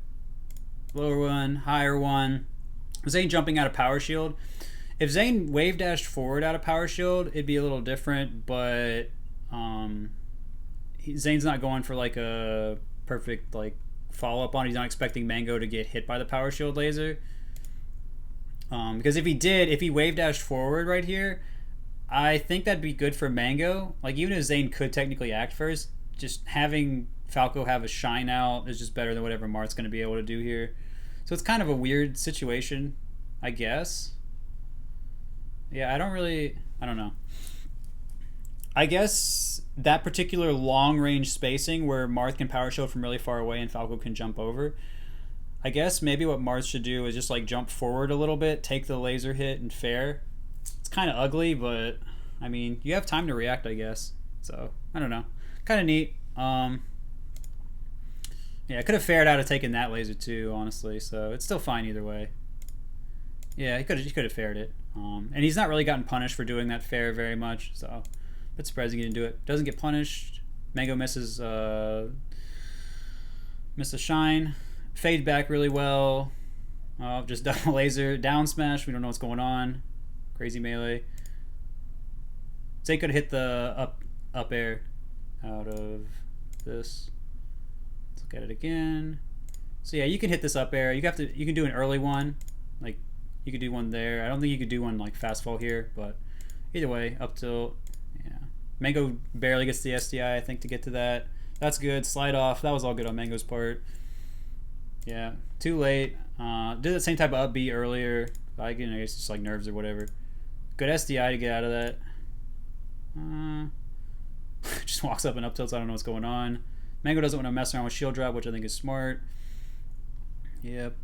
lower one, higher one. Zain jumping out of power shield. If Zain wave dashed forward out of power shield, it'd be a little different, but Zain's not going for like a perfect like follow up on. He's not expecting Mango to get hit by the power shield laser. Because if he wave dashed forward right here, I think that'd be good for Mango. Like, even if Zain could technically act first, just having Falco have a shine out is just better than whatever Marth's going to be able to do here. So it's kind of a weird situation, I guess. Yeah, I don't know. I guess that particular long range spacing where Marth can power shield from really far away and Falco can jump over, I guess maybe what Marth should do is just like jump forward a little bit, take the laser hit and fair. It's kind of ugly, but I mean, you have time to react, I guess. So I don't know, kind of neat. Yeah, I could have fared out of taking that laser too, honestly. So it's still fine either way. Yeah, he could have fared it. And he's not really gotten punished for doing that fair very much. So a bit surprising he didn't do it. Doesn't get punished. Mango misses a shine. Fade back really well. Just double laser. Down smash. We don't know what's going on. Crazy melee. Zain could hit the up air out of this. Let's look at it again. So yeah, you can hit this up air. You can do an early one, like you could do one there. I don't think you could do one like fast fall here, but either way, up tilt. Yeah, Mango barely gets the SDI, I think, to get to that. That's good. Slide off. That was all good on Mango's part. Yeah, too late. Did the same type of up B earlier. I guess just like nerves or whatever. Good SDI to get out of that. Just walks up and up tilts. I don't know what's going on. Mango doesn't want to mess around with shield drop, which I think is smart. Yep.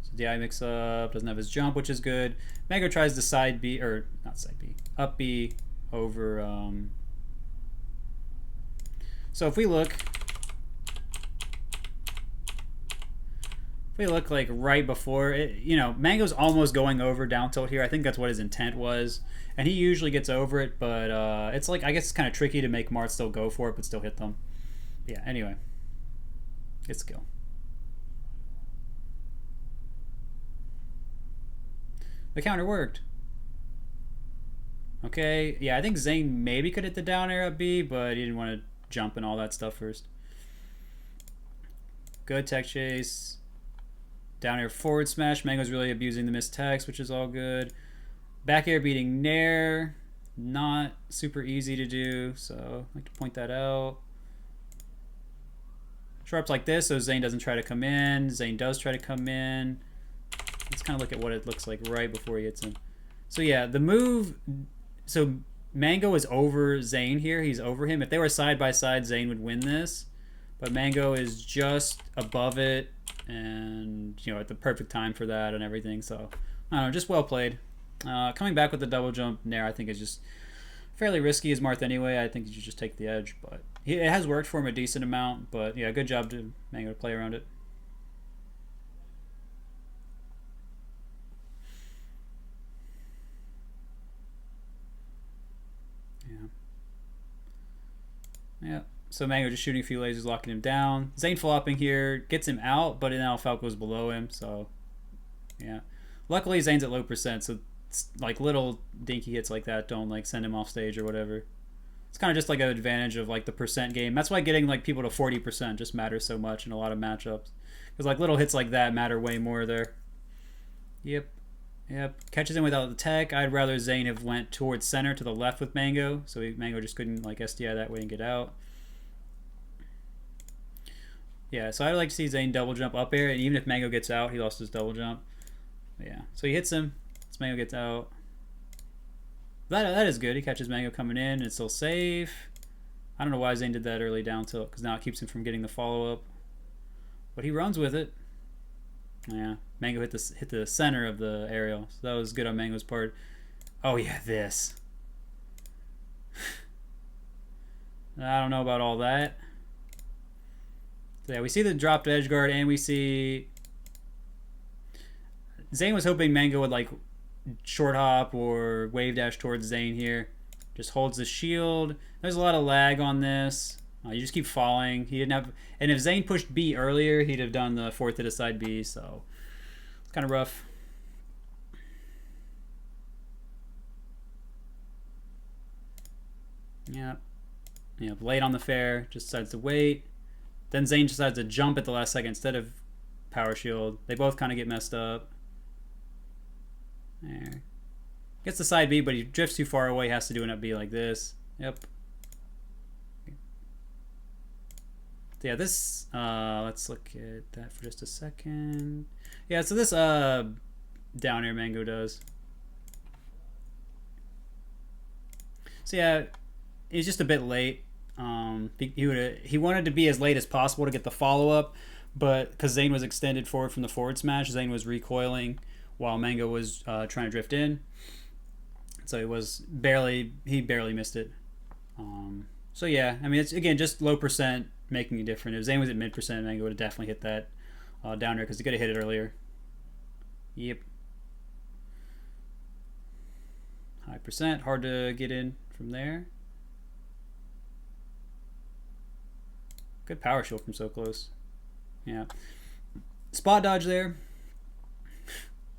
So DI mix up. Doesn't have his jump, which is good. Mango tries the side B, or not side B, up B over. So if we look like right before it, you know, Mango's almost going over down tilt here. I think that's what his intent was, and he usually gets over it, but it's like, I guess it's kind of tricky to make Mart still go for it but still hit them. Yeah, anyway, good skill. The counter worked. Okay, yeah, I think Zain maybe could hit the down air up B, but he didn't want to jump and all that stuff first. Good tech chase. Down air forward smash. Mango's really abusing the missed techs, which is all good. Back air beating Nair. Not super easy to do, so I like to point that out. Sharps like this, so Zain doesn't try to come in. Zain does try to come in. Let's kind of look at what it looks like right before he hits him. So yeah, the move... So Mango is over Zain here. He's over him. If they were side by side, Zain would win this. But Mango is just above it, and you know, at the perfect time for that and everything. So I don't know, just well played. Coming back with the double jump Nair, I think is just fairly risky as Marth anyway. I think you should just take the edge, but it has worked for him a decent amount. But yeah, good job to Mango to play around it. Yeah. So Mango just shooting a few lasers, locking him down. Zain flopping here, gets him out, but now Falco's below him, so yeah. Luckily Zain's at low percent, so it's like little dinky hits like that don't like send him off stage or whatever. It's kind of just like an advantage of like the percent game. That's why getting like people to 40% just matters so much in a lot of matchups. Because like little hits like that matter way more there. Yep. Catches him without the tech. I'd rather Zain have went towards center to the left with Mango, so Mango just couldn't like SDI that way and get out. Yeah, so I'd like to see Zain double jump up air, and even if Mango gets out, he lost his double jump. But yeah, so he hits him. Mango gets out. That is good. He catches Mango coming in, and it's still safe. I don't know why Zain did that early down tilt, because now it keeps him from getting the follow up. But he runs with it. Yeah, Mango hit the center of the aerial, so that was good on Mango's part. Oh yeah, this. I don't know about all that. So yeah, we see the dropped edge guard, and we see Zain was hoping Mango would like short hop or wave dash towards Zain here. Just holds the shield. There's a lot of lag on this. You just keep falling. He didn't have, and if Zain pushed B earlier, he'd have done the fourth to the side B. So it's kind of rough. Yeah, late on the fair. Just decides to wait. Then Zain decides to jump at the last second instead of power shield. They both kind of get messed up. There. Gets the side B, but he drifts too far away. Has to do an up B like this. Yep. Yeah, this, let's look at that for just a second. Yeah, so this down air Mango does. So yeah, he's just a bit late. He wanted to be as late as possible to get the follow-up, but because Zain was extended forward from the forward smash, Zain was recoiling while Mango was trying to drift in. So he barely missed it. So yeah, I mean, it's again just low percent making a difference. If Zain was at mid percent, Mango would have definitely hit that down there because he could have hit it earlier. Yep. High percent, hard to get in from there. Good power shield from so close. Yeah. Spot dodge there.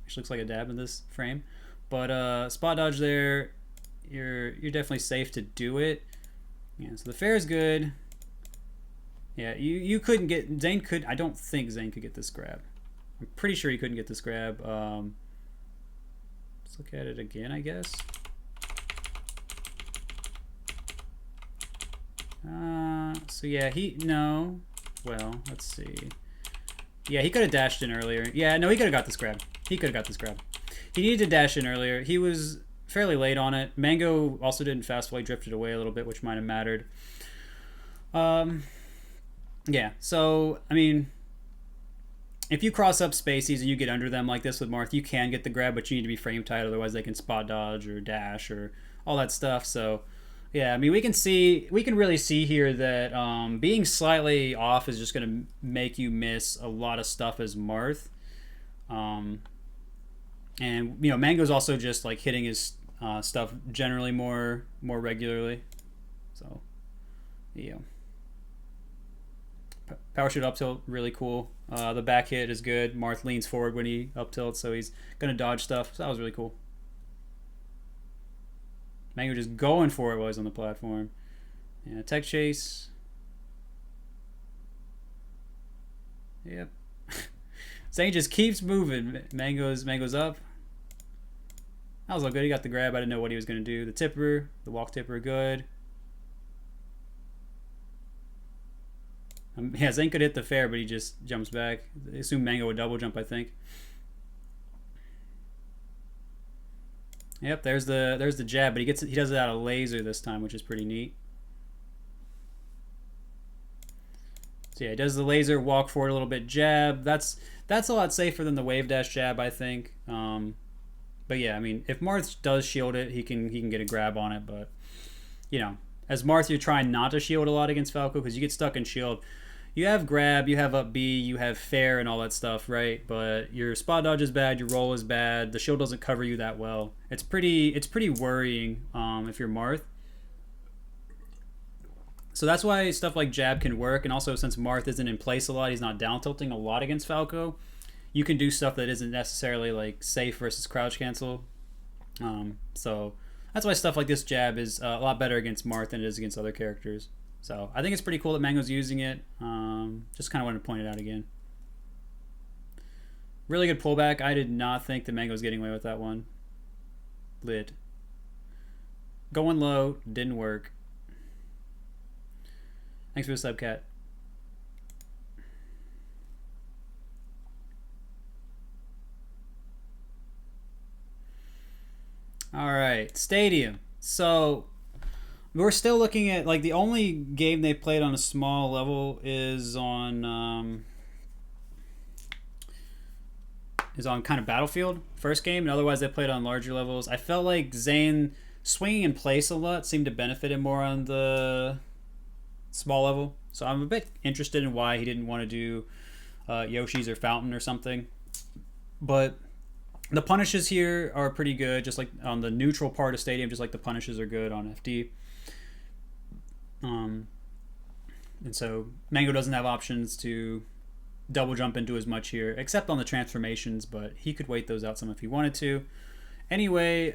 Which looks like a dab in this frame. But spot dodge there. you're definitely safe to do it. Yeah, so the fair is good. Yeah, you couldn't get Zain could. I don't think Zain could get this grab. I'm pretty sure he couldn't get this grab. Let's look at it again, I guess. So yeah, no. Well, let's see. Yeah, he could have dashed in earlier. Yeah, no, he could have got this grab. He could have got this grab. He needed to dash in earlier. He was fairly late on it. Mango also didn't fast play, drifted away a little bit, which might have mattered. Yeah, so, I mean, if you cross up spacies and you get under them like this with Marth, you can get the grab, but you need to be frame tight, otherwise they can spot dodge or dash or all that stuff. So, yeah, I mean, we can really see here that being slightly off is just going to make you miss a lot of stuff as Marth. And, you know, Mango's also just, like, hitting his stuff generally more regularly. So, yeah. Power shoot up tilt, really cool. The back hit is good. Marth leans forward when he up tilts, so he's going to dodge stuff. So that was really cool. Mango just going for it while he's on the platform. Yeah, tech chase. Yep. Zain just keeps moving. Mango's up. That was all good. He got the grab. I didn't know what he was going to do. The tipper, the walk tipper, good. Yeah, Zain could hit the fair, but he just jumps back. I assume Mango would double jump, I think. Yep, there's the jab, but he does it out of laser this time, which is pretty neat. So yeah, he does the laser, walk forward a little bit, jab. That's a lot safer than the wave dash jab, I think. But yeah, I mean, if Marth does shield it, he can get a grab on it. But you know, as Marth, you're trying not to shield a lot against Falco because you get stuck in shield. You have grab, you have up B, you have fair and all that stuff, right? But your spot dodge is bad, your roll is bad, the shield doesn't cover you that well. It's pretty worrying if you're Marth. So that's why stuff like jab can work, and also since Marth isn't in place a lot, he's not down tilting a lot against Falco, you can do stuff that isn't necessarily like safe versus crouch cancel. So that's why stuff like this jab is a lot better against Marth than it is against other characters. So I think it's pretty cool that Mango's using it. Just kind of wanted to point it out again. Really good pullback. I did not think that Mango was getting away with that one. Lit. Going low, didn't work. Thanks for the sub, Cat. All right, Stadium. So we're still looking at, like, the only game they played on a small level is on kind of Battlefield, first game, and otherwise they played on larger levels. I felt like Zain swinging in place a lot seemed to benefit him more on the small level. So I'm a bit interested in why he didn't want to do Yoshi's or Fountain or something. But the punishes here are pretty good, just like on the neutral part of Stadium, just like the punishes are good on FD. And so Mango doesn't have options to double jump into as much here, except on the transformations, but he could wait those out some if he wanted to. Anyway,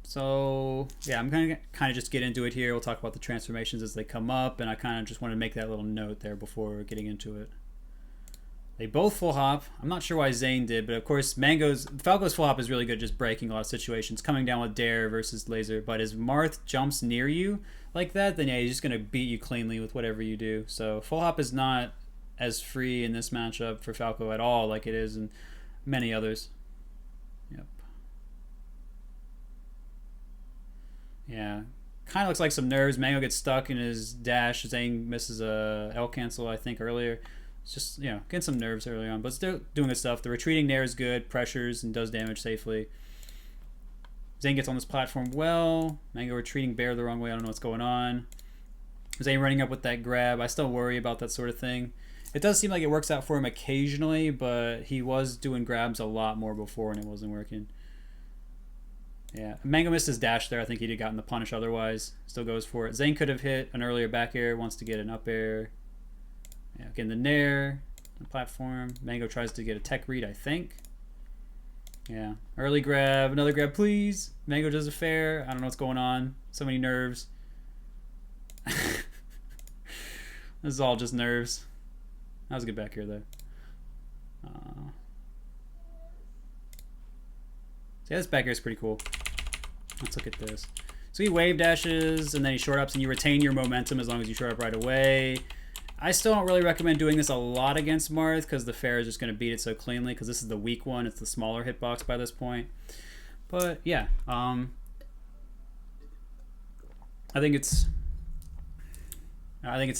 so yeah, I'm gonna kind of just get into it here. We'll talk about the transformations as they come up, and I kind of just want to make that little note there before getting into it. They both full hop. I'm not sure why Zain did, but of course Falco's full hop is really good, just breaking a lot of situations, coming down with dare versus laser. But as Marth jumps near you like that, then yeah, he's just gonna beat you cleanly with whatever you do. So full hop is not as free in this matchup for Falco at all, like it is in many others. Yep. Yeah, kind of looks like some nerves. Mango gets stuck in his dash. Zain misses a L cancel, I think, earlier. It's just, you know, getting some nerves early on, but still doing good stuff. The retreating nair is good, pressures, and does damage safely. Zain gets on this platform well. Mango retreating bear the wrong way. I don't know what's going on. Zain running up with that grab. I still worry about that sort of thing. It does seem like it works out for him occasionally, but he was doing grabs a lot more before and it wasn't working. Yeah, Mango missed his dash there. I think he'd have gotten the punish otherwise. Still goes for it. Zain could have hit an earlier back air, wants to get an up air. Yeah, again, the nair, the platform. Mango tries to get a tech read, I think. Yeah. Early grab. Another grab, please. Mango does a fair. I don't know what's going on. So many nerves. This is all just nerves. That was a good back here, though. So yeah, this back here is pretty cool. Let's look at this. So he wave dashes, and then he short ups, and you retain your momentum as long as you short up right away. I still don't really recommend doing this a lot against Marth, because the fair is just going to beat it so cleanly, because this is the weak one. It's the smaller hitbox by this point. But yeah, I think it's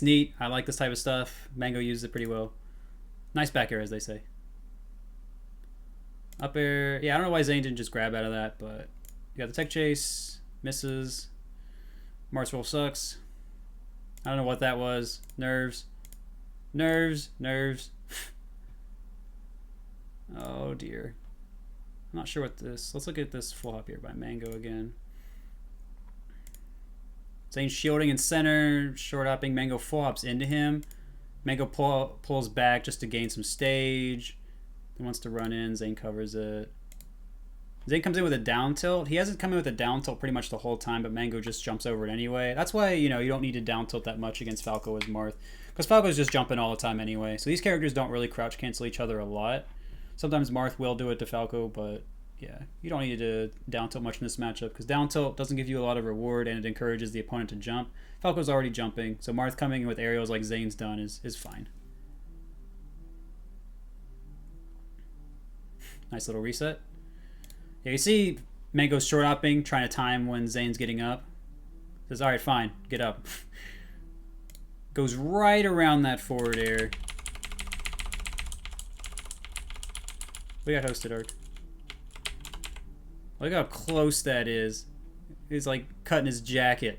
neat. I like this type of stuff. Mango uses it pretty well. Nice back air, as they say. Up air. Yeah, I don't know why Zain didn't just grab out of that, but you got the tech chase. Misses. Marth's roll sucks. I don't know what that was. Nerves. Nerves. Nerves. Oh, dear. I'm not sure what this... Let's look at this full hop here by Mango again. Zain shielding in center. Short hopping. Mango full hops into him. Mango pulls back just to gain some stage. He wants to run in. Zain covers it. Zain comes in with a down tilt. He hasn't come in with a down tilt pretty much the whole time, but Mango just jumps over it anyway. That's why, you know, you don't need to down tilt that much against Falco as Marth, because Falco's just jumping all the time anyway. So these characters don't really crouch cancel each other a lot. Sometimes Marth will do it to Falco, but yeah, you don't need to down tilt much in this matchup, because down tilt doesn't give you a lot of reward and it encourages the opponent to jump. Falco's already jumping, so Marth coming in with aerials like Zain's done is fine. Nice little reset. Yeah, you see Mango's short hopping, trying to time when Zain's getting up. Says, alright, fine, get up. Goes right around that forward air. We got hosted, Arc. Look how close that is. He's like cutting his jacket.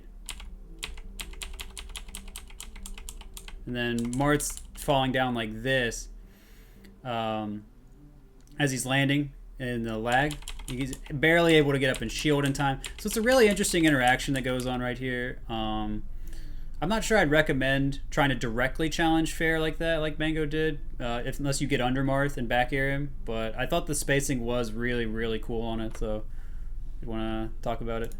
And then Marth's falling down like this. As he's landing in the lag. He's barely able to get up and shield in time. So it's a really interesting interaction that goes on right here. I'm not sure I'd recommend trying to directly challenge fair like that, like Mango did, unless you get under Marth and back air him. But I thought the spacing was really, really cool on it, so you want to talk about it.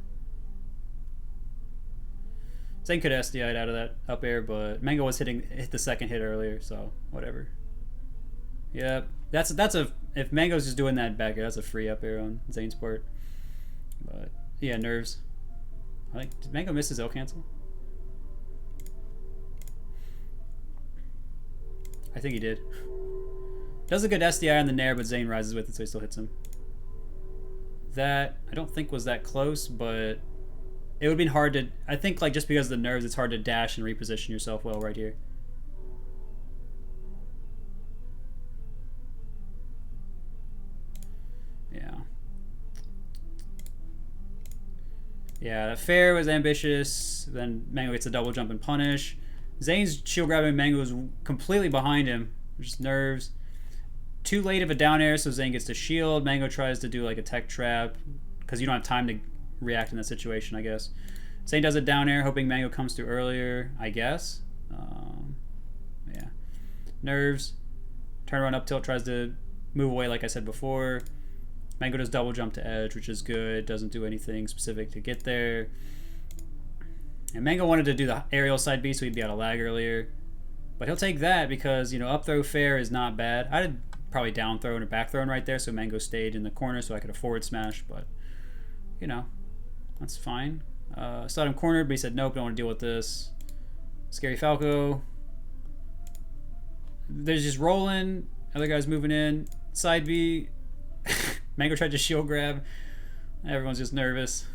Zain could SDI'd out of that up air, but Mango was hit the second hit earlier, so whatever. Yeah, that's a if Mango's just doing that back air, that's a free up air on Zain's part. But yeah, nerves. I think did Mango miss his L cancel? I think he did. Does a good SDI on the Nair, but Zain rises with it, so he still hits him. That I don't think was that close, but it would have been hard to. I think like just because of the nerves, it's hard to dash and reposition yourself well right here. Yeah, that fair was ambitious. Then Mango gets a double jump and punish. Zain's shield grabbing Mango is completely behind him. Just nerves. Too late of a down air, so Zain gets to shield. Mango tries to do like a tech trap because you don't have time to react in that situation, I guess. Zain does a down air, hoping Mango comes through earlier, I guess. Yeah. Nerves. Turnaround up tilt, tries to move away like I said before. Mango does double jump to edge, which is good. Doesn't do anything specific to get there. And Mango wanted to do the aerial side B, so he'd be out of lag earlier. But he'll take that because, you know, up throw fair is not bad. I'd probably down throw and a back throw right there, so Mango stayed in the corner so I could have forward smash. But, you know, that's fine. Saw him cornered, but he said, nope, don't want to deal with this. Scary Falco. There's just rolling. Other guys moving in. Side B. Mango tried to shield grab. Everyone's just nervous.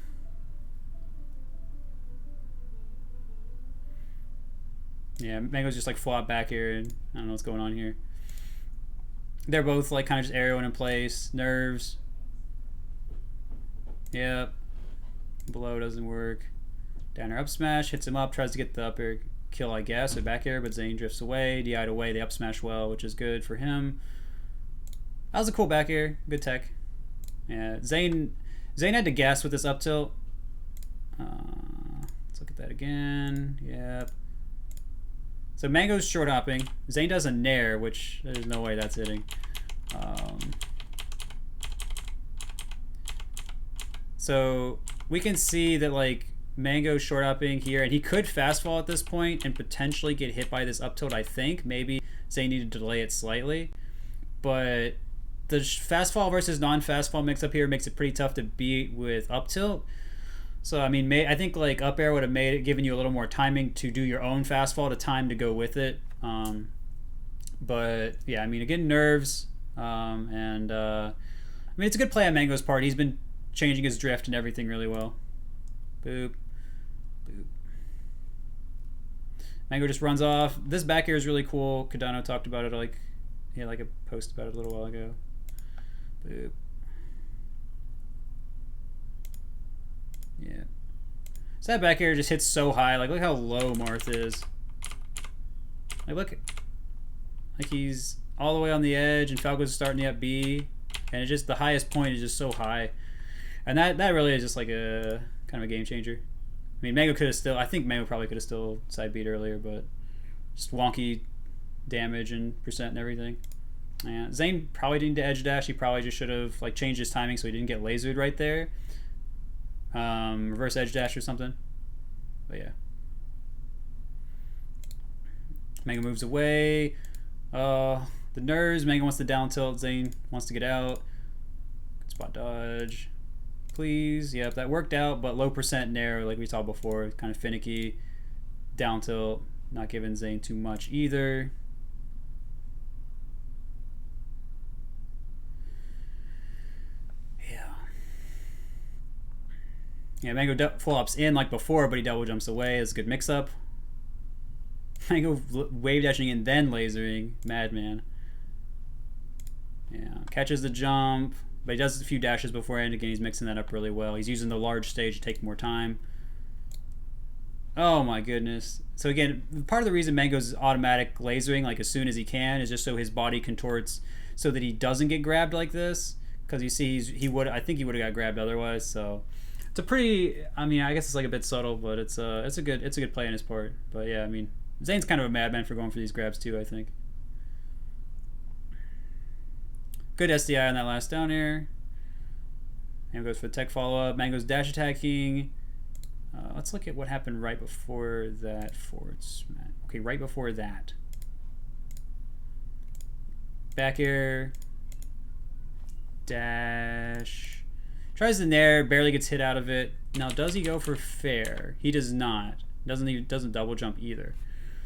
Yeah, Mango's just like flop back here, and I don't know what's going on here. They're both like kind of just arrowing in place. Nerves. Yep. Below doesn't work. Down air up smash. Hits him up. Tries to get the up air kill, I guess, or back air, but Zain drifts away. DI'd away. They up smash well, which is good for him. That was a cool back air. Good tech. Yeah, Zain had to guess with this up tilt. Let's look at that again. Yep. So Mango's short hopping. Zain does a nair, which there's no way that's hitting. So we can see that like Mango short upping here, and he could fast fall at this point and potentially get hit by this up tilt. I think maybe Zain needed to delay it slightly, but the fast fall versus non-fast fall mix up here makes it pretty tough to beat with up tilt. So I mean, I think like up air would have made it, given you a little more timing to do your own fast fall to time to go with it. But yeah, I mean, again, nerves, I mean, it's a good play on Mango's part. He's been changing his drift and everything really well. Boop, boop. Mango just runs off. This back air is really cool. Cardano talked about it like a post about it a little while ago. Boop. Yeah. So that back air just hits so high. Like, look how low Marth is. Like, look. Like, he's all the way on the edge, and Falco's starting the up B. And it's just, the highest point is just so high. And that really is just like a kind of a game changer. I mean, Mango could have still, I think Mango probably could have still side beat earlier, but just wonky damage and percent and everything. Yeah, Zain probably didn't need to edge dash. He probably just should have like changed his timing so he didn't get lasered right there. Reverse edge dash or something. But yeah. Mango moves away. The nerves. Mango wants to down tilt. Zain wants to get out. Good spot dodge. Please. Yep, that worked out, but low percent narrow like we saw before. Kind of finicky. Down tilt. Not giving Zain too much either. Yeah, Mango flops in like before, but he double jumps away. It's a good mix-up. Mango wave dashing and then lasering. Madman. Yeah, catches the jump, but he does a few dashes beforehand. Again, he's mixing that up really well. He's using the large stage to take more time. Oh my goodness. So again, part of the reason Mango's automatic lasering like as soon as he can is just so his body contorts so that he doesn't get grabbed like this. Because you see, I think he would have got grabbed otherwise. So it's a pretty, I mean, I guess it's like a bit subtle, but it's a good play on his part. But yeah, I mean, Zain's kind of a madman for going for these grabs too, I think. Good SDI on that last down air. Mango goes for the tech follow-up. Mango's dash attacking. Let's look at what happened right before that forward smash. Okay, right before that. Back air. Dash. Tries the nair, barely gets hit out of it. Now, does he go for fair? He does not. Doesn't double jump either.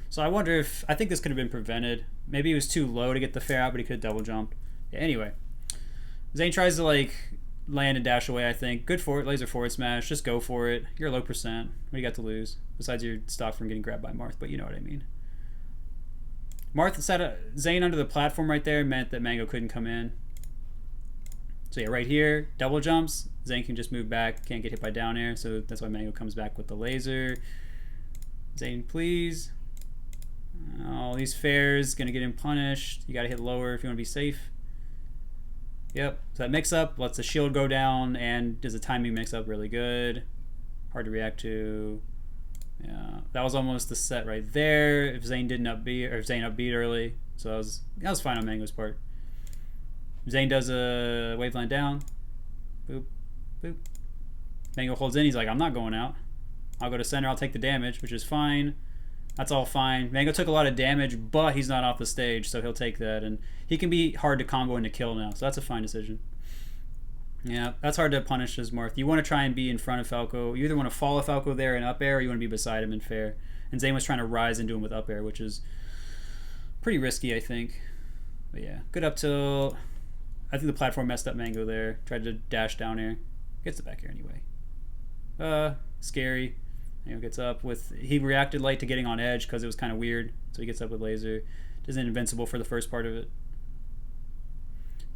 So I wonder if, I think this could have been prevented. Maybe he was too low to get the fair out, but he could have double jumped. Yeah, anyway, Zain tries to like land and dash away. I think good for it. Laser forward smash. Just go for it. You're low percent. What do you got to lose besides your stock from getting grabbed by Marth? But you know what I mean. Marth set Zain under the platform right there meant that Mango couldn't come in. So yeah, right here, double jumps. Zain can just move back, can't get hit by down air, so that's why Mango comes back with the laser. Zain, please. Oh, these fairs, gonna get him punished. You gotta hit lower if you wanna be safe. Yep, so that mix-up lets the shield go down and does a timing mix-up really good. Hard to react to. Yeah, that was almost the set right there. If Zain didn't upbeat, or if Zain upbeat early, so that was fine on Mango's part. Zain does a waveline down. Boop, boop. Mango holds in. He's like, I'm not going out. I'll go to center. I'll take the damage, which is fine. That's all fine. Mango took a lot of damage, but he's not off the stage, so he'll take that. And he can be hard to combo into kill now, so that's a fine decision. Yeah, that's hard to punish as Marth. You want to try and be in front of Falco. You either want to follow Falco there in up air, or you want to be beside him in fair. And Zain was trying to rise into him with up air, which is pretty risky, I think. But yeah, good up tilt. I think the platform messed up Mango there. Tried to dash down air. Gets the back air anyway. Scary. Mango gets up with... He reacted late to getting on edge because it was kind of weird. So he gets up with laser. Does an invincible for the first part of it.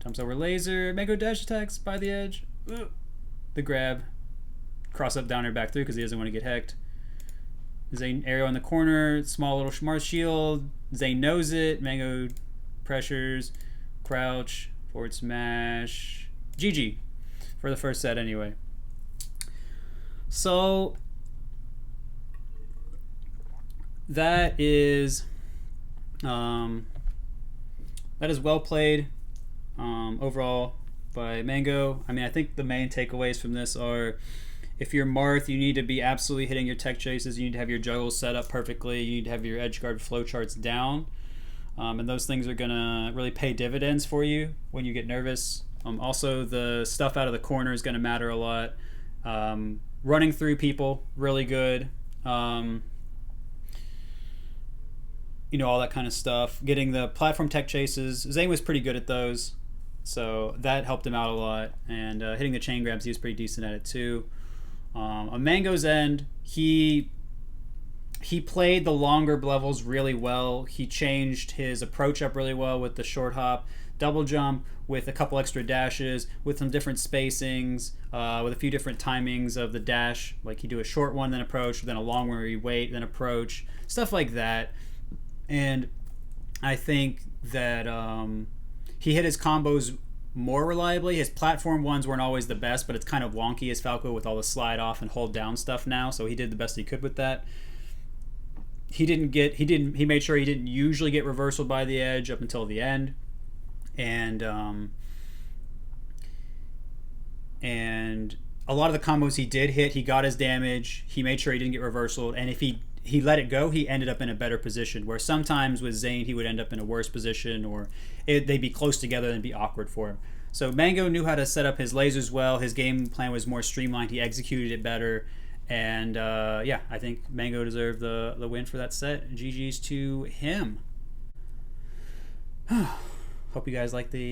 Jumps over laser. Mango dash attacks by the edge. The grab. Cross up down air back through because he doesn't want to get hecked. Zain arrow in the corner. Small little Schmarth shield. Zain knows it. Mango pressures. Crouch. Forward smash. GG. For the first set anyway. So that is well played. Overall, by Mango. I mean, I think the main takeaways from this are, if you're Marth, you need to be absolutely hitting your tech chases. You need to have your juggles set up perfectly. You need to have your edge guard flowcharts down. And those things are going to really pay dividends for you when you get nervous. Also, the stuff out of the corner is going to matter a lot. Running through people, really good. All that kind of stuff. Getting the platform tech chases. Zain was pretty good at those, so that helped him out a lot. And hitting the chain grabs, he was pretty decent at it too. On Mango's end, he played the longer levels really well. He changed his approach up really well with the short hop, double jump, with a couple extra dashes, with some different spacings, with a few different timings of the dash. Like, he'd do a short one, then approach, then a long one where he'd wait, then approach, stuff like that. And I think that he hit his combos more reliably. His platform ones weren't always the best, but it's kind of wonky as Falco with all the slide off and hold down stuff now, so he did the best he could with that. He made sure he didn't usually get reversal by the edge up until the end. And a lot of the combos he did hit, he got his damage. He made sure he didn't get reversal, and if he let it go, he ended up in a better position, where sometimes with Zain he would end up in a worse position, or they'd be close together and it'd be awkward for him. So Mango knew how to set up his lasers well. His game plan was more streamlined. He executed it better. And I think Mango deserved the win for that set. GG's to him. Hope you guys like the